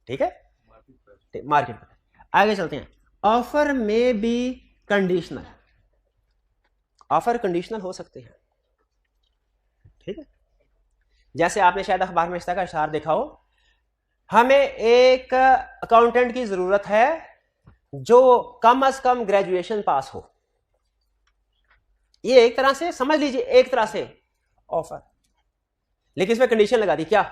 ठीक है, मार्केट में। आगे चलते हैं। ऑफर में भी कंडीशनल, ऑफर कंडीशनल हो सकते हैं, ठीक है। जैसे आपने शायद अखबार में इस तरह का इश्ताहार देखा हो, हमें एक अकाउंटेंट की जरूरत है जो कम से कम ग्रेजुएशन पास हो। ये एक तरह से समझ लीजिए, एक तरह से ऑफर, लेकिन इसमें कंडीशन लगा दी, क्या,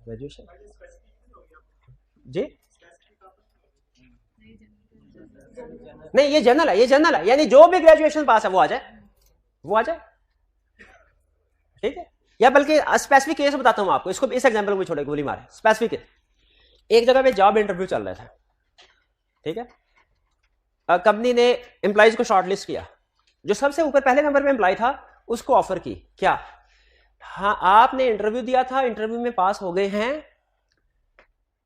ग्रेजुएशन। जी नहीं, ये जनरल है, ये जनरल है, यानी जो भी ग्रेजुएशन पास है वो आ जाए, वो आ जाए, ठीक है। या बल्कि स्पेसिफिक केस बताता हूं आपको, इसको इस एग्जांपल को छोड़े गोली मारे। स्पेसिफिक केस, एक जगह पे जॉब इंटरव्यू चल रहा था, ठीक है। कंपनी ने एम्प्लॉइज को शॉर्टलिस्ट किया, जो सबसे ऊपर पहले नंबर पे एम्प्लॉय था उसको ऑफर की, क्या, हाँ आपने इंटरव्यू दिया था, इंटरव्यू में पास हो गए हैं,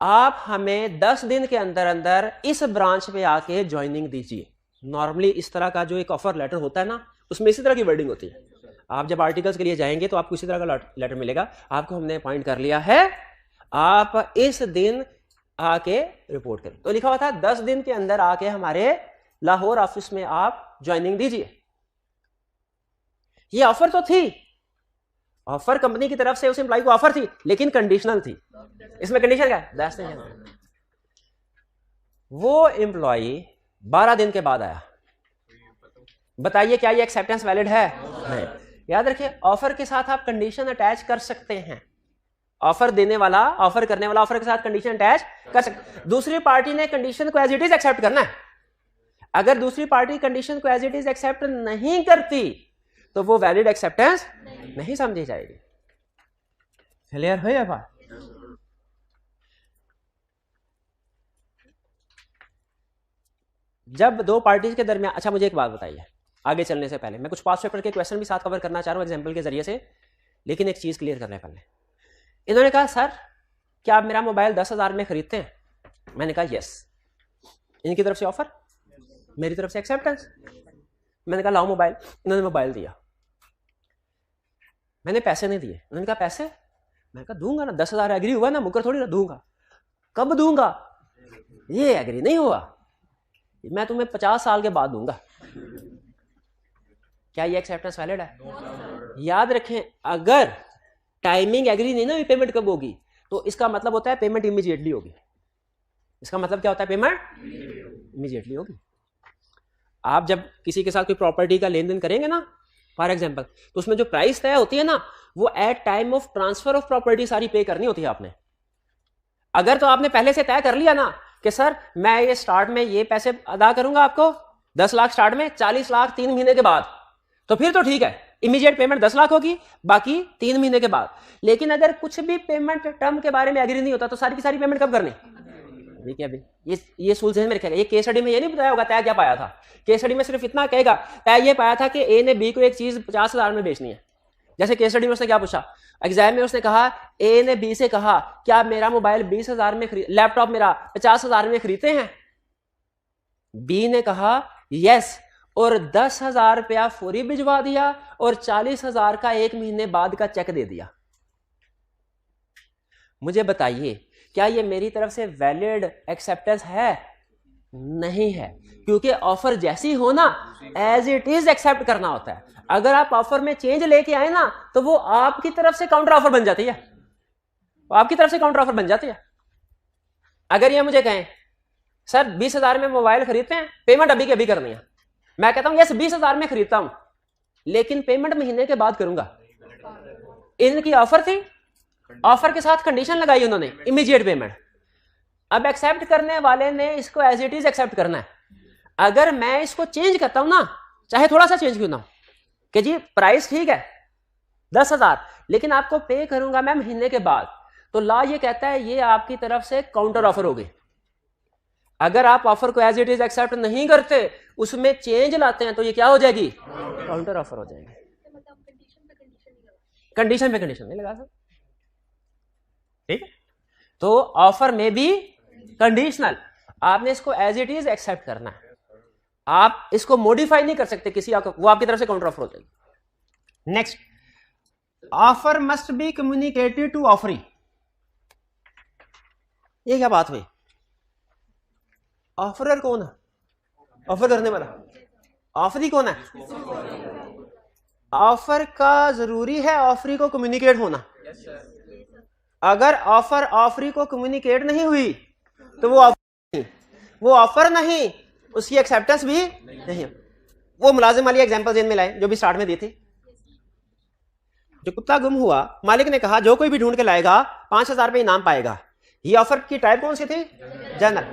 आप हमें 10 दिन के अंदर अंदर इस ब्रांच पे आके ज्वाइनिंग दीजिए। नॉर्मली इस तरह का जो एक ऑफर लेटर होता है ना, उसमें इसी तरह की वर्डिंग होती है। आप जब आर्टिकल्स के लिए जाएंगे तो आपको इसी तरह का लेटर मिलेगा, आपको हमने अपॉइंट कर लिया है, आप इस दिन आके रिपोर्ट करें। तो लिखा हुआ था 10 दिन के अंदर आके हमारे लाहौर ऑफिस में आप ज्वाइनिंग दीजिए। ये ऑफर तो थी, ऑफर कंपनी की तरफ से उस एम्प्लॉय को ऑफर थी, लेकिन कंडीशनल थी। इसमें कंडीशन क्या है, 10 दिन। वो एम्प्लॉय 12 दिन के बाद आया, बताइए क्या ये एक्सेप्टेंस वैलिड है, नहीं। याद रखिए, ऑफर के साथ आप कंडीशन अटैच कर सकते हैं। ऑफर देने वाला, ऑफर करने वाला ऑफर के साथ कंडीशन अटैच कर सकते। दूसरी पार्टी ने कंडीशन को एज इट इज एक्सेप्ट करना है। अगर दूसरी पार्टी कंडीशन को एज इट इज एक्सेप्ट नहीं करती तो वो वैलिड एक्सेप्टेंस नहीं समझी जाएगी। क्लियर हो या बात? जब दो पार्टीज के दरमियान, अच्छा मुझे एक बात बताइए, आगे चलने से पहले मैं कुछ पास्ट पेपर के क्वेश्चन भी साथ कवर करना चाह रहा हूं एग्जांपल के जरिए से, लेकिन एक चीज क्लियर करने पहले। इन्होंने कहा सर क्या आप मेरा मोबाइल 10,000 में खरीदते हैं? मैंने कहा यस। इनकी तरफ से ऑफर, मेरी तरफ से एक्सेप्टेंस। मैंने कहा लाओ मोबाइल, इन्होंने मोबाइल दिया, मैंने पैसे नहीं दिए। उन्होंने कहा पैसे? मैंने कहा दूंगा ना, 10,000 एग्री हुआ ना, मुकर थोड़ी ना दूंगा। कब दूंगा? ये एग्री नहीं हुआ, मैं तुम्हें 50 साल के बाद दूंगा। क्या ये एक्सेप्टेंस वैलिड है? याद रखें, अगर टाइमिंग एग्री नहीं ना, पेमेंट कब होगी, तो इसका मतलब होता है पेमेंट इमीडिएटली होगी। इसका मतलब क्या होता है? पेमेंट इमीडिएटली होगी। आप जब किसी के साथ कोई प्रॉपर्टी का लेन देन करेंगे ना फॉर एग्जांपल, तो उसमें जो प्राइस तय होती है ना, वो at time of transfer of property सारी पे करनी होती है आपने। अगर तो आपने पहले से तय कर लिया ना कि सर मैं ये स्टार्ट में ये पैसे अदा करूंगा आपको 10 लाख स्टार्ट में, 40 लाख 3 महीने के बाद, तो फिर तो ठीक है, इमीडिएट पेमेंट 10 लाख होगी, बाकी 3 महीने के बाद। लेकिन अगर कुछ भी पेमेंट टर्म के बारे में एग्री नहीं होता तो सारी की सारी पेमेंट कब करनी? देखिए अभी ये सूल में रखेगा। ये केस स्टडी में ये नहीं बताया होगा तय क्या पाया था। केस स्टडी में सिर्फ इतना कहेगा तय ये पाया था कि ए ने बी को एक चीज 50,000 में बेचनी है। जैसे केस स्टडी में उसने क्या पूछा, एग्जाम में उसने कहा, ए ने बी से कहा क्या आप मेरा मोबाइल 20,000 में लैपटॉप मेरा 50,000 में खरीदते हैं? बी ने कहा यस, और 10,000 रुपया फौरी भिजवा दिया और 40,000 का 1 महीने बाद का चेक दे दिया। मुझे बताइए क्या ये मेरी तरफ से वैलिड एक्सेप्टेंस है? नहीं है, क्योंकि ऑफर जैसी हो ना एज इट इज एक्सेप्ट करना होता है। अगर आप ऑफर में चेंज लेके आए ना तो वो आपकी तरफ से काउंटर ऑफर बन जाती है, आपकी तरफ से काउंटर ऑफर बन जाती है। अगर ये मुझे कहें सर 20,000 में मोबाइल खरीदते हैं, पेमेंट अभी के अभी करनी है, मैं कहता हूं यस 20,000 में खरीदता हूं, लेकिन पेमेंट महीने के बाद करूंगा। इनकी ऑफर थी, ऑफर के साथ कंडीशन लगाई उन्होंने इमीडिएट पेमेंट। अब एक्सेप्ट करने वाले ने इसको एज इट इज एक्सेप्ट करना है। अगर मैं इसको चेंज करता हूं ना, चाहे थोड़ा सा चेंज क्यों ना हो, कि जी प्राइस ठीक है 10,000 लेकिन आपको पे करूंगा मैं महीने के बाद, तो लॉ ये कहता है ये आपकी तरफ से काउंटर ऑफर होगी। अगर आप ऑफर को एज इट इज एक्सेप्ट नहीं करते, उसमें चेंज लाते हैं, तो ये क्या हो जाएगी? काउंटर ऑफर हो जाएगी। कंडीशन पे कंडीशन नहीं लगा सकते, ठीक है? तो ऑफर में भी कंडीशनल, आपने इसको एज इट इज एक्सेप्ट करना है, आप इसको मॉडिफाई नहीं कर सकते किसी वो आपकी तरफ से काउंटर ऑफर हो जाएगी। Next, offer must be communicated to offeree. ये क्या बात हुई? ऑफरर कौन है? ऑफर करने वाला। ऑफरी कौन है? ऑफर का जरूरी है ऑफरी को कम्युनिकेट होना। अगर ऑफर ऑफरी को कम्युनिकेट नहीं हुई तो वो ऑफर नहीं, उसकी एक्सेप्टेंस भी नहीं। वो मुलाजिम वाली एग्जांपल जेन में लाए जो भी स्टार्ट में दी थी। जो कुत्ता गुम हुआ, मालिक ने कहा जो कोई भी ढूंढ के लाएगा 5,000 रुपये इनाम पाएगा। ये ऑफर की टाइप कौन सी थी? जनरल।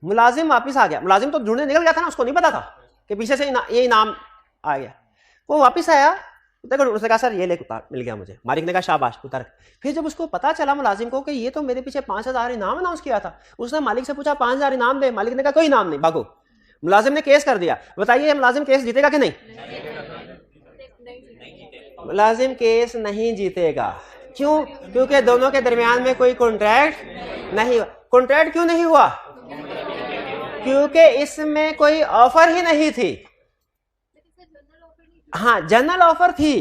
मुलाजिम वापिस आ गया, मुलाजिम तो ढूंढने निकल गया था ना, उसको नहीं पता था कि पीछे से ये इनाम आ गया। वो वापिस आया, उसने कहा सर ये ले कुत्ता मिल गया मुझे। मालिक ने कहा शाबाश कुत्ता रख। फिर जब उसको पता चला मुलाजिम को कि ये तो मेरे पीछे 5,000 इनाम अनाउंस किया था, उसने मालिक से पूछा 5,000 इनाम दे। मालिक ने कहा कोई इनाम नहीं, भागो। मुलाजिम ने केस कर दिया। बताइए मुलाजिम केस जीतेगा कि नहीं? मुलाजिम केस नहीं जीतेगा। क्यों? क्योंकि दोनों के दरमियान में कोई कॉन्ट्रैक्ट नहीं हुआ। कॉन्ट्रैक्ट क्यों नहीं हुआ? क्योंकि इसमें कोई ऑफर ही नहीं थी। हाँ जनरल ऑफर थी,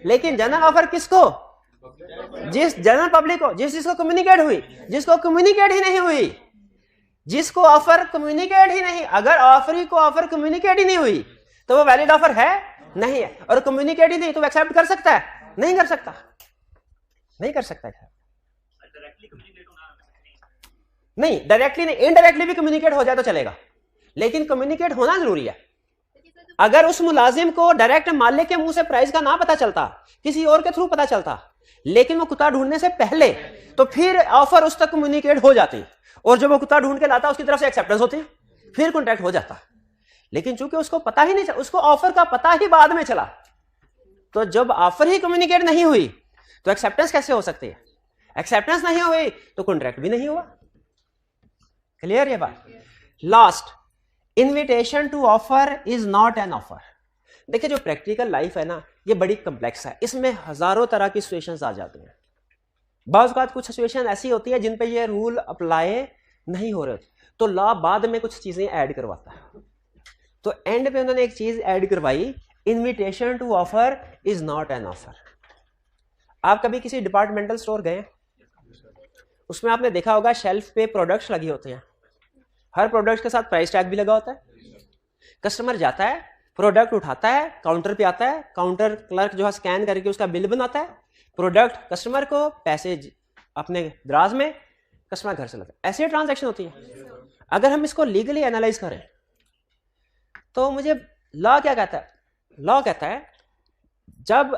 लेकिन जनरल ऑफर किसको? जिस जनरल पब्लिक को, जिसको कम्युनिकेट हुई। जिसको कम्युनिकेट ही नहीं हुई, जिसको ऑफर कम्युनिकेट ही नहीं, अगर ऑफरी को ऑफर कम्युनिकेट ही नहीं हुई तो वो वैलिड ऑफर है नहीं है। और कम्युनिकेट ही नहीं तो एक्सेप्ट कर सकता है? नहीं कर सकता, नहीं कर सकता है। नहीं डायरेक्टली नहीं, इनडायरेक्टली भी कम्युनिकेट हो जाए तो चलेगा, लेकिन कम्युनिकेट होना जरूरी है। अगर उस मुलाजिम को डायरेक्ट मालिक के मुंह से प्राइस का ना पता चलता, किसी और के थ्रू पता चलता, लेकिन वो कुत्ता ढूंढने से पहले, तो फिर ऑफर उस तक कम्युनिकेट हो जाती, और जब वो कुत्ता ढूंढ के लाता उसकी तरफ से एक्सेप्टेंस होती, फिर कॉन्ट्रैक्ट हो जाता। लेकिन चूंकि उसको पता ही नहीं चला, उसको ऑफर का पता ही बाद में चला, तो जब ऑफर ही कम्युनिकेट नहीं हुई तो एक्सेप्टेंस कैसे हो सकती है? एक्सेप्टेंस नहीं हुई तो कॉन्ट्रैक्ट भी नहीं हुआ। क्लियर ये बात? Last, invitation to offer is not an offer. देखिए जो प्रैक्टिकल लाइफ है ना, ये बड़ी कम्प्लेक्स है, इसमें हजारों तरह की सिचुएशंस आ जाती हैं। बाज़ औक़ात कुछ सिचुएशन ऐसी होती है जिन पे ये रूल अप्लाई नहीं हो रहे, तो लॉ बाद में कुछ चीजें ऐड करवाता है। तो एंड पे उन्होंने एक चीज ऐड करवाई, invitation to offer is not an offer. आप कभी किसी डिपार्टमेंटल स्टोर गए? उसमें आपने देखा होगा शेल्फ पे प्रोडक्ट्स लगे होते हैं, हर प्रोडक्ट के साथ प्राइस टैग भी लगा होता है। कस्टमर जाता है, प्रोडक्ट उठाता है, काउंटर पे आता है, काउंटर क्लर्क जो है स्कैन करके उसका बिल बनाता है, प्रोडक्ट कस्टमर को, पैसे अपने दराज में, कस्टमर घर से लाता है। ऐसे ट्रांजैक्शन होती है। अगर हम इसको लीगली एनालाइज करें तो मुझे लॉ क्या कहता है? लॉ कहता है जब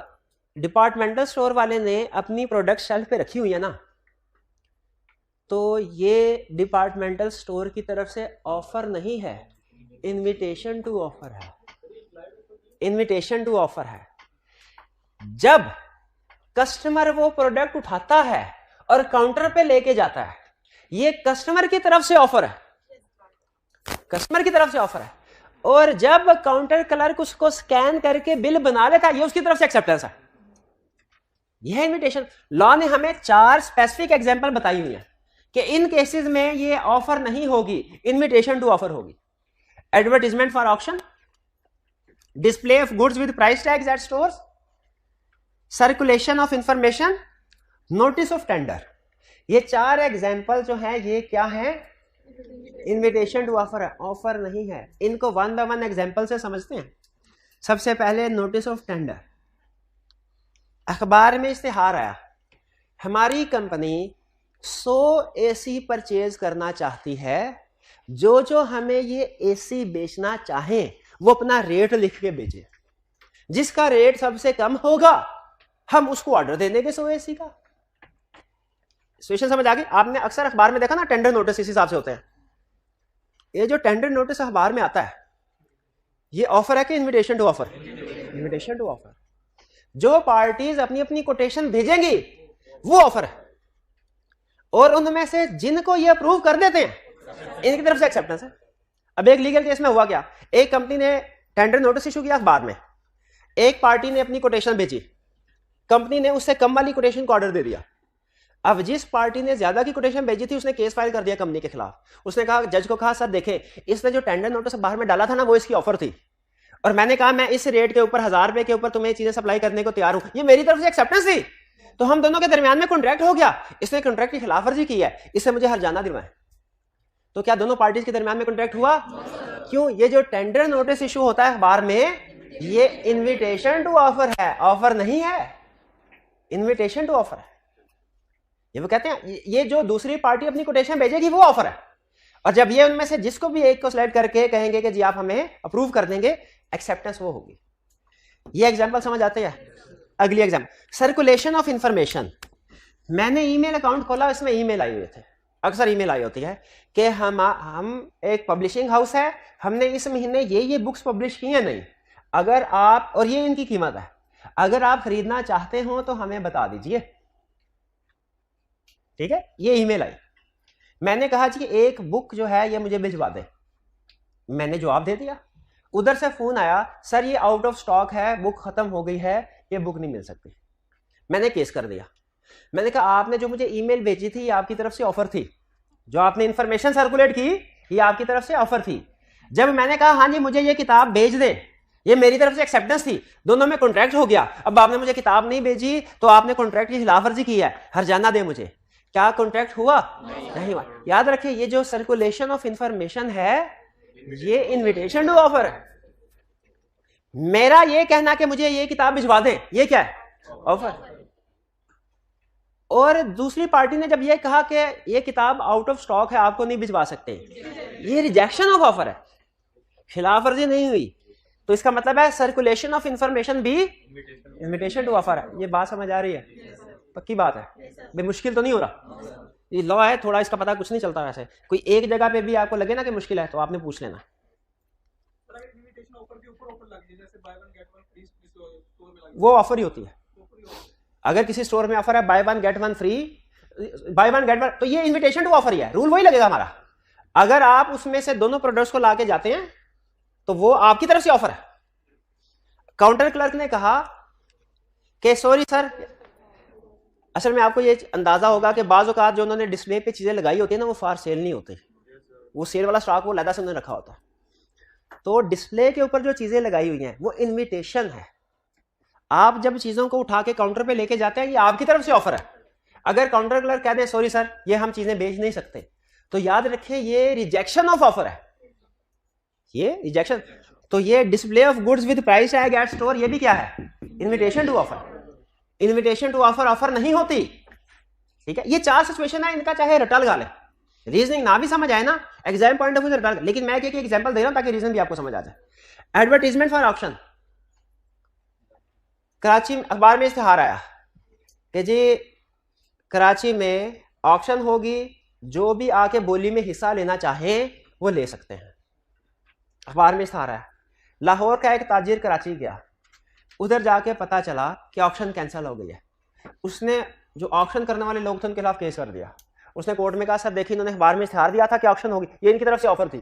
डिपार्टमेंटल स्टोर वाले ने अपनी प्रोडक्ट शेल्फ पे रखी हुई है ना, तो ये डिपार्टमेंटल स्टोर की तरफ से ऑफर नहीं है, इनविटेशन टू ऑफर है। इनविटेशन टू ऑफर है। जब कस्टमर वो प्रोडक्ट उठाता है और काउंटर पे लेके जाता है, ये कस्टमर की तरफ से ऑफर है, कस्टमर की तरफ से ऑफर है। और जब काउंटर क्लर्क उसको स्कैन करके बिल बना लेता है, ये उसकी तरफ से एक्सेप्टेंस है। यह इनविटेशन। लॉ ने हमें 4 स्पेसिफिक एग्जांपल बताई हुई है कि इन केसेस में ये ऑफर नहीं होगी, इनविटेशन टू ऑफर होगी। Advertisement for auction, display of goods with price tags at stores, circulation of information, notice of tender. ये 4 एग्जाम्पल जो है ये क्या है? इनविटेशन टू ऑफर है, ऑफर नहीं है। इनको 1 बाय 1 एग्जाम्पल से समझते हैं। सबसे पहले नोटिस ऑफ टेंडर। अखबार में इश्तिहार आया, हमारी कंपनी 100 एसी परचेज करना चाहती है, जो जो हमें ये एसी बेचना चाहें वो अपना रेट लिख के बेचे, जिसका रेट सबसे कम होगा हम उसको ऑर्डर दे देंगे 100 एसी का। सिचुएशन समझ आ गई? आपने अक्सर अखबार में देखा ना, टेंडर नोटिस इस हिसाब से होते हैं। ये जो टेंडर नोटिस अखबार में आता है ये ऑफर है कि invitation to offer? Invitation to offer. जो पार्टीज अपनी अपनी कोटेशन भेजेंगी वो ऑफर है, और उनमें से जिनको ये अप्रूव कर देते हैं इनकी तरफ से एक्सेप्टेंस है। अब एक लीगल केस में हुआ क्या, एक कंपनी ने टेंडर नोटिस इशू किया अखबार में, एक पार्टी ने अपनी कोटेशन भेजी, कंपनी ने उससे कम वाली कोटेशन को ऑर्डर दे दिया। अब जिस पार्टी ने ज्यादा की कोटेशन भेजी थी उसने केस फाइल कर दिया कंपनी के खिलाफ। उसने कहा, जज को कहा, सर देखें इसने जो टेंडर नोटिस बाहर में डाला था ना वो इसकी ऑफर थी, और मैंने कहा मैं इस रेट के ऊपर 1000 रुपए के ऊपर तुम्हें चीजें सप्लाई करने को तैयार हूं, ये मेरी तरफ से एक्सेप्टेंस थी, तो हम दोनों के दरमियान में कॉन्ट्रैक्ट हो गया। इसने कॉन्ट्रैक्ट की खिलाफवर्जी की है, इससे मुझे हर्जाना दिलवाए। तो क्या दोनों पार्टीज के दरमियान में कॉन्ट्रैक्ट हुआ? क्यों? ये जो टेंडर नोटिस इशू होता है अखबार में ये इन्विटेशन टू ऑफर है, ऑफर नहीं है, इन्विटेशन टू ऑफर है। ये वो कहते हैं ये जो दूसरी पार्टी अपनी कोटेशन भेजेगी वो ऑफर है, और जब ये उनमें से जिसको भी एक को सिलेक्ट करके कहेंगे कि जी आप हमें अप्रूव कर देंगे, एक्सेप्टेंस वो होगी। ये एग्जांपल समझ आते हैं? अगली एग्जांपल, सर्कुलेशन ऑफ इंफॉर्मेशन। मैंने ईमेल अकाउंट खोला, इसमें ईमेल आई हुए थे, अक्सर ईमेल आई होती है कि हम एक पब्लिशिंग हाउस है, हमने इस महीने ये बुक्स पब्लिश की हैं, नहीं अगर आप, और ये इनकी कीमत है, अगर आप खरीदना चाहते हो तो हमें बता दीजिए। ठीक है, ये ईमेल आई, मैंने कहा जी एक बुक जो है ये मुझे भिजवा दे, मैंने जवाब दे दिया। उधर से फोन आया, सर ये आउट ऑफ स्टॉक है, बुक खत्म हो गई है, ये बुक नहीं मिल सकती। मैंने केस कर दिया। मैंने कहा आपने जो मुझे ईमेल भेजी थी ये आपकी तरफ से ऑफर थी, जो आपने इंफॉर्मेशन सर्कुलेट की ये आपकी तरफ से ऑफर थी। जब मैंने कहा हाँ जी मुझे ये किताब भेज दे, ये मेरी तरफ से एक्सेप्टेंस थी, दोनों में कॉन्ट्रैक्ट हो गया। अब आपने मुझे किताब नहीं भेजी तो आपने कॉन्ट्रैक्ट की खिलाफवर्जी की है, हर्जाना दे मुझे। क्या कॉन्ट्रैक्ट हुआ? नहीं हुआ। याद रखिए ये जो सर्कुलेशन ऑफ इंफॉर्मेशन है ये इन्विटेशन टू ऑफर है। मेरा ये कहना कि मुझे ये किताब भिजवा दें ये क्या है? ऑफर। और दूसरी पार्टी ने जब ये कहा कि ये किताब आउट ऑफ स्टॉक है आपको नहीं भिजवा सकते, ये रिजेक्शन ऑफ ऑफर है, खिलाफवर्जी नहीं हुई। तो इसका मतलब है सर्कुलेशन ऑफ इंफॉर्मेशन भी इन्विटेशन टू ऑफर है। ये बात समझ आ रही है? पक्की बात है भाई, मुश्किल तो नहीं हो रहा। ये लॉ है, थोड़ा इसका पता कुछ नहीं चलता। वैसे कोई एक जगह पे भी आपको लगे ना कि मुश्किल है तो आपने पूछ लेना। वो ऑफर ही होती है। अगर किसी स्टोर में ऑफर है by one get one free, by one get one, तो ये इन्विटेशन टू ऑफर ही है, रूल वही लगेगा हमारा। अगर आप उसमें से दोनों प्रोडक्ट्स को लाके जाते हैं तो वो आपकी तरफ से ऑफर है। काउंटर क्लर्क ने कहा कि सॉरी सर, असल में आपको ये अंदाजा होगा कि बाज़ औक़ात जो उन्होंने डिस्प्ले पे चीजें लगाई होती है ना वो फार सेल नहीं होती, वो सेल वाला स्टॉक वो लदा से उन्होंने रखा होता है। तो डिस्प्ले के ऊपर जो चीजें लगाई हुई हैं वो इन्विटेशन है। आप जब चीजों को उठा के काउंटर पे लेके जाते हैं ये आपकी तरफ से ऑफर है। अगर काउंटर क्लर्क कह दे सॉरी सर ये हम चीजें बेच नहीं सकते, तो याद रखें ये रिजेक्शन ऑफ ऑफर है, ये रिजेक्शन। तो ये display of goods with price tag at store ये भी क्या है? Invitation to offer. Invitation to offer offer नहीं होती। ठीक है, ये 4 सिचुएशन है, इनका चाहे रटा लगा ले, रीजनिंग ना भी समझ आए ना एग्जाम पॉइंट ऑफ व्यू से रटा, लेकिन मैं एक एग्जांपल दे रहा हूं ताकि रीजन भी आपको समझ आ जाए। Advertisement for auction. कराची अखबार में इश्तिहार आया कि जी कराची में ऑक्शन होगी, जो भी आके बोली में हिस्सा लेना चाहे वो ले सकते हैं। अखबार में इश्तिहार आया। लाहौर का एक ताजिर कराची गया, उधर जाके पता चला कि ऑक्शन कैंसिल हो गई है। उसने जो ऑक्शन करने वाले लोग थे उनके खिलाफ केस कर दिया। उसने कोर्ट में कहा सर देखिए इन्होंने अखबार में इश्तिहार दिया था कि ऑक्शन होगी, ये इनकी तरफ से ऑफर थी,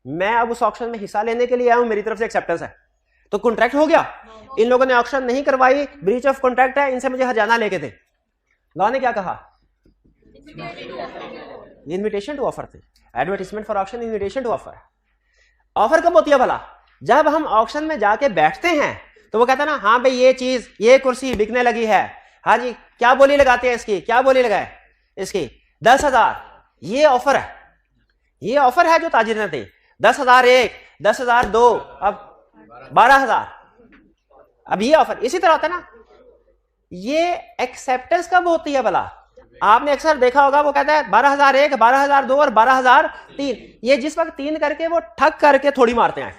मैं अब उस ऑक्शन में हिस्सा लेने के लिए आया हूं, मेरी तरफ से एक्सेप्टेंस है, तो कॉन्ट्रैक्ट हो गया। इन लोगों ने ऑक्शन नहीं करवाई, ब्रीच ऑफ कॉन्ट्रैक्ट है, इनसे मुझे हर्जाना लेके थे। लॉ ने क्या कहा? इन्विटेशन टू ऑफर थी। Advertisement for auction invitation to offer. Offer कब होती है भला? जब हम ऑक्शन में जाके बैठते हैं तो वो कहता है ना हाँ भाई ये चीज, ये कुर्सी बिकने लगी है, हाँ जी क्या बोली लगाते हैं इसकी, क्या बोली लगाए इसकी? 10,000। ये ऑफर है, ये ऑफर है जो ताजिर ने दी। 10,001, 10,002, अब 12,000। अब ये ऑफर इसी तरह होता है ना। ये एक्सेप्टेंस कब होती है भला? आपने अक्सर देखा होगा वो कहता है 12,001, 12,002 और 12,003। ये जिस वक्त 3 करके वो ठग करके थोड़ी मारते हैं,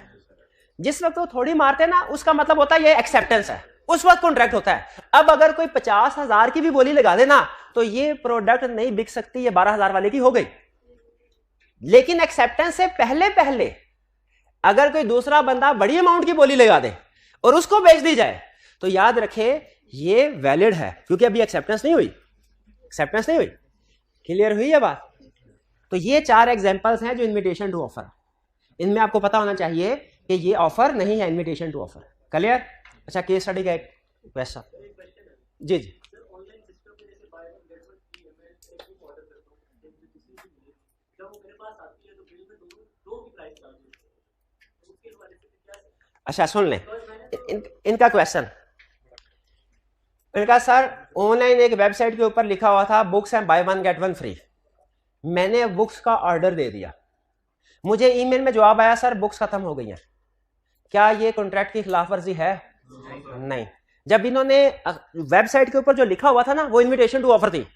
जिस वक्त वो थोड़ी मारते हैं ना, उसका मतलब होता है ये एक्सेप्टेंस है, उस वक्त कॉन्ट्रैक्ट होता है। अब अगर कोई 50,000 की भी बोली लगा देना तो ये प्रोडक्ट नहीं बिक सकती, ये 12,000 वाले की हो गई। लेकिन एक्सेप्टेंस से पहले पहले अगर कोई दूसरा बंदा बड़ी अमाउंट की बोली लगा दे और उसको बेच दी जाए तो याद रखे ये वैलिड है, क्योंकि अभी एक्सेप्टेंस नहीं हुई, एक्सेप्टेंस नहीं हुई। क्लियर हुई है बात? तो ये 4 एग्जांपल्स हैं जो इनविटेशन टू ऑफर। इनमें आपको पता होना चाहिए कि ये ऑफर नहीं है, इनविटेशन टू ऑफर। क्लियर? अच्छा, केस स्टडी का एक क्वेश्चन। जी जी। अच्छा सुन लें इनका क्वेश्चन। इनका सर ऑनलाइन एक वेबसाइट के ऊपर लिखा हुआ था books and buy 1 get 1 free. मैंने बुक्स का ऑर्डर दे दिया, मुझे ईमेल में जवाब आया सर बुक्स खत्म हो गई हैं। क्या ये कॉन्ट्रैक्ट की खिलाफ वर्जी है? नहीं। जब इन्होंने वेबसाइट के ऊपर जो लिखा हुआ था ना वो इनविटेशन टू ऑफर थी।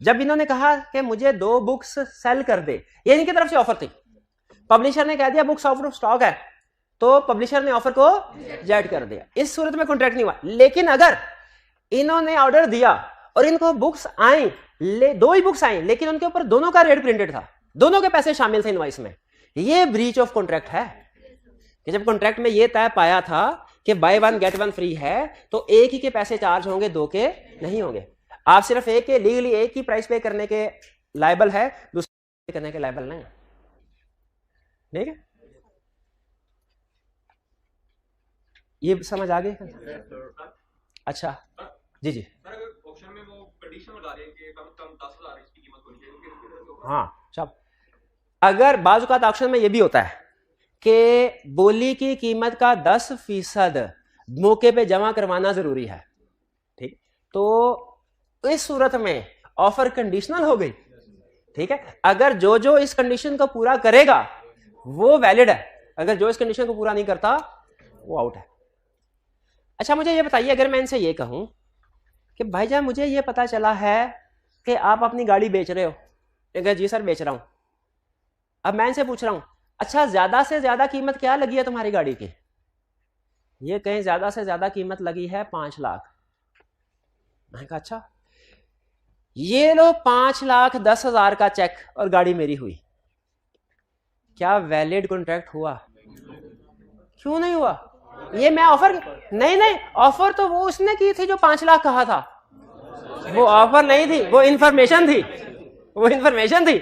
जब इन्होंने कहा कि मुझे 2 बुक्स सेल कर दे, ये इनकी तरफ से ऑफर थी। पब्लिशर ने कह दिया बुक्स आउट ऑफ स्टॉक है, तो पब्लिशर ने ऑफर को रिजेक्ट कर दिया। इस सूरत में कॉन्ट्रैक्ट नहीं हुआ। लेकिन अगर इन्होंने ऑर्डर दिया और इनको books I, 2 he books I, लेकिन उनके ऊपर दोनों का रेट प्रिंटेड था, दोनों के पैसे शामिल थे इनवॉइस में, ये ब्रीच ऑफ कॉन्ट्रैक्ट है। कि जब कॉन्ट्रैक्ट में ये तय पाया था कि बाय 1 गेट 1 फ्री है तो एक ही के पैसे चार्ज होंगे, 2 के नहीं होंगे। आप सिर्फ एक के लीगली एक ही प्राइस पे करने के लायबल है, दूसरे करने के लायबल नहीं। ठीक है, ये समझ आ गई? अच्छा जी जी। ऑप्शन में वो कंडीशन लगा रहे हैं कि कम से कम 10,000 इसकी कीमत होनी चाहिए। हाँ सब। अगर बाज़ औक़ात ऑप्शन में ये भी होता है कि बोली की कीमत का 10% मौके पे जमा करवाना जरूरी है, ठीक, तो इस सूरत में ऑफर कंडीशनल हो गई। ठीक है, अगर जो जो इस कंडीशन को पूरा करेगा वो वैलिड है, अगर जो इस कंडीशन को पूरा नहीं करता वो आउट है। अच्छा मुझे ये बताइए, अगर मैं इनसे ये कहूं कि भाईजान मुझे ये पता चला है कि आप अपनी गाड़ी बेच रहे हो, अगर जी सर बेच रहा हूं, अब मैं इनसे पूछ रहा हूं अच्छा ज्यादा से ज्यादा कीमत क्या लगी है तुम्हारी गाड़ी की? ये कहीं ज्यादा से ज्यादा कीमत लगी है 5 लाख। मैंने कहा अच्छा, ये लो 5,10,000 का चेक और गाड़ी मेरी हुई, क्या वैलिड कॉन्ट्रैक्ट हुआ? क्यों नहीं हुआ? ये मैं ऑफर नहीं, ऑफर तो वो उसने की थी जो 5 लाख कहा था, वो ऑफर नहीं थी, वो इंफॉर्मेशन थी, वो इंफॉर्मेशन थी,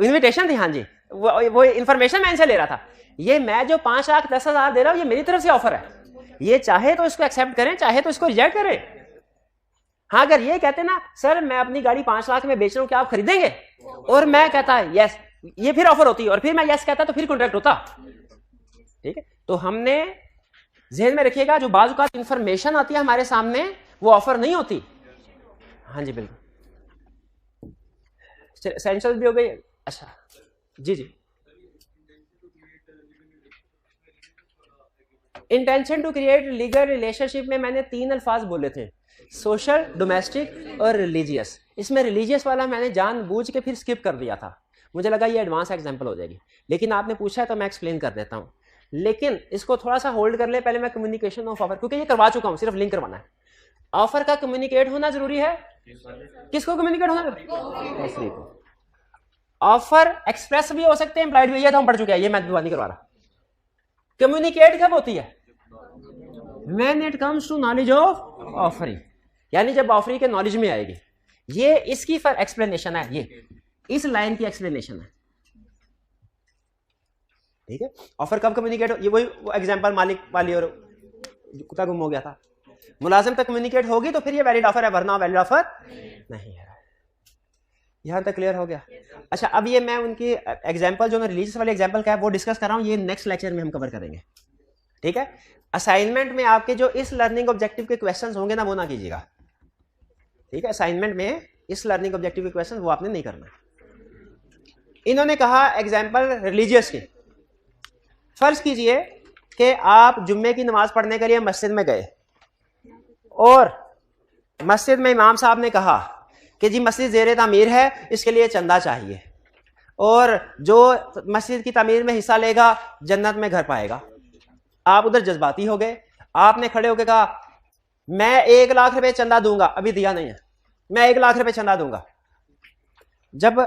इन्विटेशन थी। हाँ जी, वो इंफॉर्मेशन मैं इनसे ले रहा था। ये मैं जो 5,10,000 दे रहा हूं ये मेरी तरफ से ऑफर है, ये चाहे तो इसको एक्सेप्ट करें, चाहे तो इसको रिजेक्ट करें। हाँ, अगर ये कहते ना सर मैं अपनी गाड़ी 5 लाख में बेच रहा हूं, क्या आप खरीदेंगे? और मैं कहता है यस, ये फिर ऑफर होती है, और फिर मैं यस कहता तो फिर कॉन्ट्रैक्ट होता। ठीक है, तो हमने ज़हन में रखिएगा जो बाज़ औक़ात इंफॉर्मेशन आती है हमारे सामने वो ऑफर नहीं होती। हाँ जी बिल्कुल, एसेंशियल भी हो गई। अच्छा जी जी। Intention to create legal relationship में मैंने 3 अल्फाज बोले थे, सोशल, डोमेस्टिक और रिलीजियस। इसमें रिलीजियस वाला मैंने जानबूझ के फिर स्किप कर दिया था, मुझे लगा ये एडवांस एग्जांपल हो जाएगी, लेकिन आपने पूछा है तो मैं एक्सप्लेन कर देता हूँ। लेकिन इसको थोड़ा सा होल्ड कर ले, पहले मैं कम्युनिकेशन ऑफ ऑफर, क्योंकि ये करवा चुका हूँ, सिर्फ लिंक करवाना है। ऑफर का कम्युनिकेट होना जरूरी है। किसको कम्युनिकेट होना? ऑफर को। ऑफर एक्सप्रेस भी हो सकते हैं, इम्प्लाइड भी, ये तो हम पढ़ चुके हैं, ये मैं नहीं करवा रहा। कम्युनिकेट कब होती है? When it comes to knowledge of offering, यानी जब ऑफरिंग के नॉलेज में आएगी। ये इसकी एक्सप्लेनेशन है, ये इस लाइन की एक्सप्लेनेशन है। ठीक है, ऑफर कब कम्युनिकेट हो, ये वही एग्जांपल मालिक वाली और कुत्ता गुम हो गया था, मुलाजिम तक कम्युनिकेट होगी तो फिर ये वैलिड ऑफर है, वरना वैलिड ऑफर नहीं है। यहां तक क्लियर हो गया? अच्छा, अब ये मैं उनकी एग्जांपल जो मैं रिलीजियस वाले एग्जांपल का है वो डिस्कस कर रहा हूं, ये नेक्स्ट लेक्चर में हम कवर करेंगे। ठीक है, असाइनमेंट में आपके जो इस लर्निंग ऑब्जेक्टिव के क्वेश्चंस होंगे ना वो ना कीजिएगा, ठीक है, असाइनमेंट में इस लर्निंग ऑब्जेक्टिव के क्वेश्चन वो आपने नहीं करना। इन्होंने कहा एग्जाम्पल रिलीजियस के, फर्ज कीजिए कि आप जुम्मे की नमाज पढ़ने के लिए मस्जिद में गए और मस्जिद में इमाम साहब ने कहा कि जी मस्जिद ज़ेरे तामीर है, इसके लिए चंदा चाहिए, और जो मस्जिद की तामीर में हिस्सा लेगा जन्नत में घर पाएगा। आप उधर जज्बाती हो गए, आपने खड़े होकर कहा मैं 1 लाख रुपए चंदा दूंगा, अभी दिया नहीं है, मैं 1 लाख रुपए चंदा दूंगा। जब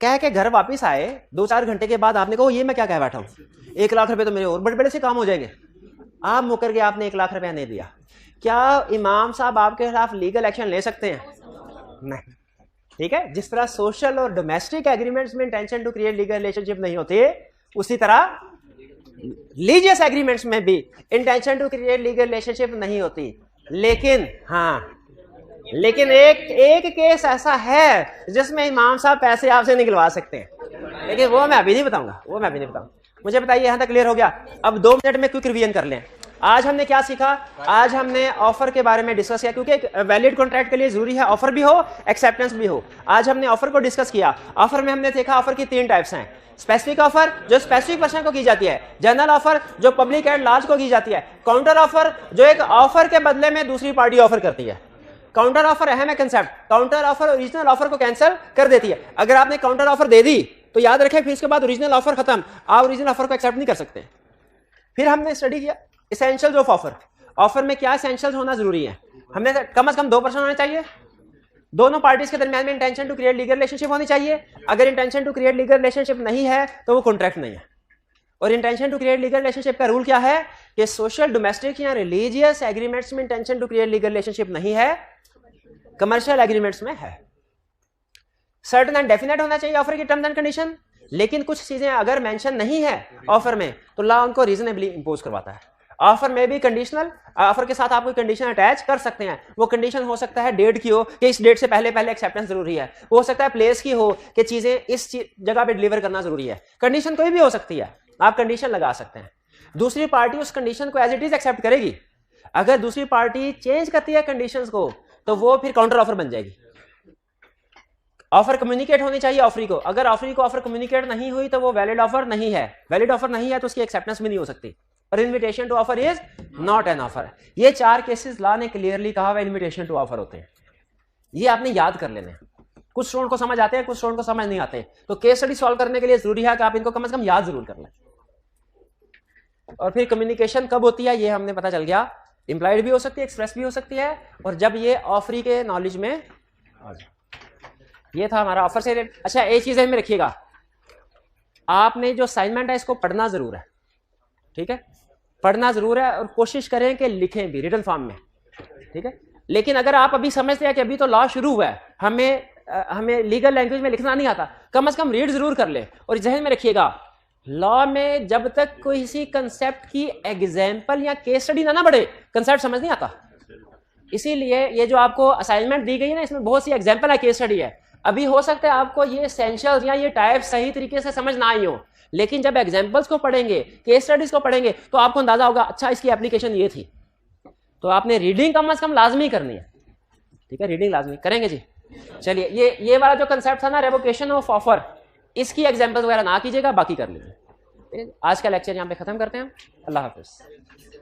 कह के घर वापस आए 2-4 घंटे के बाद आपने कहा ये मैं क्या कह बैठा हूं, 1 लाख रुपए तो मेरे और बड़े बड़े से काम हो जाएंगे, आप मुकर के आपने 1 लाख रुपया नहीं दिया। क्या इमाम साहब आपके खिलाफ लीगल एक्शन ले सकते हैं? नहीं। ठीक है, जिस तरह सोशल और डोमेस्टिक एग्रीमेंट्स में intention to create legal relationship नहीं होती, उसी तरह रिलीजियस एग्रीमेंट्स में भी intention to create legal relationship नहीं होती। लेकिन लेकिन एक केस ऐसा है जिसमें इमाम साहब पैसे आपसे निकलवा सकते हैं, लेकिन वो मैं अभी नहीं बताऊंगा, मुझे बताइए यहां तक क्लियर हो गया? अब 2 मिनट में क्विक रिवीजन कर लें। आज हमने क्या सीखा? आज हमने ऑफर के बारे में डिस्कस किया, क्योंकि एक वैलिड कॉन्ट्रैक्ट के लिए जरूरी है ऑफर भी हो एक्सेप्टेंस भी हो। आज हमने ऑफर को डिस्कस किया। ऑफर में हमने देखा ऑफर की 3 टाइप्स हैं। स्पेसिफिक ऑफर जो स्पेसिफिक पर्सन को की जाती है, जनरल ऑफर जो पब्लिक एंड लार्ज को की जाती है, काउंटर ऑफर जो एक ऑफर के बदले में दूसरी पार्टी ऑफर करती है। काउंटर ऑफर अहम है concept, counter offer original offer को कैंसिल कर देती है। अगर आपने काउंटर ऑफर दे दी तो याद रखें फिर इसके बाद ओरिजिनल ऑफर खत्म, आप ओरिजिनल ऑफर को एक्सेप्ट नहीं कर सकते। फिर हमने स्टडी किया एसेंशियल्स ऑफ ऑफर, ऑफर में क्या एसेंशियल्स होना जरूरी है। हमने कम से कम 2 पर्सन होने चाहिए, दोनों पार्टीज के दरमियान में intention to create legal relationship होनी चाहिए। अगर intention to create legal relationship नहीं है तो वो कॉन्ट्रैक्ट नहीं है। और intention to create legal relationship का रूल क्या है कि सोशल डोमेस्टिक या रिलीजियस एग्रीमेंट्स में intention to create legal relationship नहीं है, कमर्शियल एग्रीमेंट्स में है। सर्टेन एंड डेफिनेट होना चाहिए ऑफर की टर्म्स एंड कंडीशन, लेकिन कुछ चीजें अगर मेंशन नहीं है ऑफर में तो लॉ उनको रीजनेबली इंपोज करवाता है। ऑफर में भी कंडीशनल, ऑफर के साथ आप कोई कंडीशन अटैच कर सकते हैं। वो कंडीशन हो सकता है डेट की हो कि इस डेट से पहले एक्सेप्टेंस जरूरी है, वो हो सकता है प्लेस की हो कि चीजें इस जगह पे डिलीवर करना जरूरी है। कंडीशन कोई भी हो सकती है, आप कंडीशन लगा सकते हैं। दूसरी पार्टी उस कंडीशन को एज इट इज एक्सेप्ट करेगी। अगर दूसरी पार्टी चेंज करती है कंडीशंस को तो वो फिर काउंटर ऑफर बन जाएगी। ऑफर कम्युनिकेट होनी चाहिए ऑफरी को, अगर ऑफरी को ऑफर कम्युनिकेट नहीं हुई तो वो वैलिड ऑफर नहीं है, वैलिड ऑफर नहीं है तो उसकी एक्सेप्टेंस भी नहीं हो सकती। और invitation to offer is not an offer. ये 4 केसेस लॉ ने क्लियरली कहा हुआ इनविटेशन टू ऑफर होते हैं। ये आपने याद कर लेने। कुछ स्टूडेंट को समझ आते हैं, कुछ स्टूडेंट को समझ नहीं आते, तो केस स्टडी सॉल्व करने के लिए जरूरी है कि आप इनको कम से कम याद जरूर कर लें। और फिर कम्युनिकेशन कब होती है ये हमने पता चल गया, इंप्लाइड भी हो सकती है, एक्सप्रेस भी हो सकती है, और जब ये ऑफरी के नॉलेज में आ जाए। ये था हमारा ऑफर से रिलेटेड। अच्छा, एक चीज में रखिएगा, आपने जो असाइनमेंट है इसको पढ़ना जरूर है, ठीक है, पढ़ना जरूर है, और कोशिश करें कि लिखें भी रिटन फॉर्म में, ठीक है। लेकिन अगर आप अभी समझते हैं कि अभी तो लॉ शुरू हुआ है, हमें लीगल लैंग्वेज में लिखना नहीं आता, कम से कम रीड जरूर कर ले। और जहन में रखिएगा, लॉ में जब तक किसी कंसेप्ट की एग्जाम्पल या केस स्टडी ना बढ़े, कंसेप्ट समझ नहीं आता। इसीलिए ये जो आपको असाइनमेंट दी गई है ना, इसमें बहुत सी एग्जाम्पल है, केस स्टडी है। अभी हो सकता है आपको ये एसेंशियल्स या ये टाइप सही तरीके से समझ ना आई हो, लेकिन जब एग्जाम्पल्स को पढ़ेंगे, केस स्टडीज को पढ़ेंगे, तो आपको अंदाजा होगा अच्छा इसकी एप्लीकेशन ये थी। तो आपने रीडिंग कम से कम लाजमी करनी है, ठीक है, रीडिंग लाजमी करेंगे जी। चलिए, ये वाला जो कंसेप्ट था ना रेवोकेशन ऑफ ऑफर, इसकी एग्जाम्पल्स वगैरह ना कीजिएगा, बाकी कर लीजिए। आज का लेक्चर यहाँ पे खत्म करते हैं। अल्लाह हाफिज।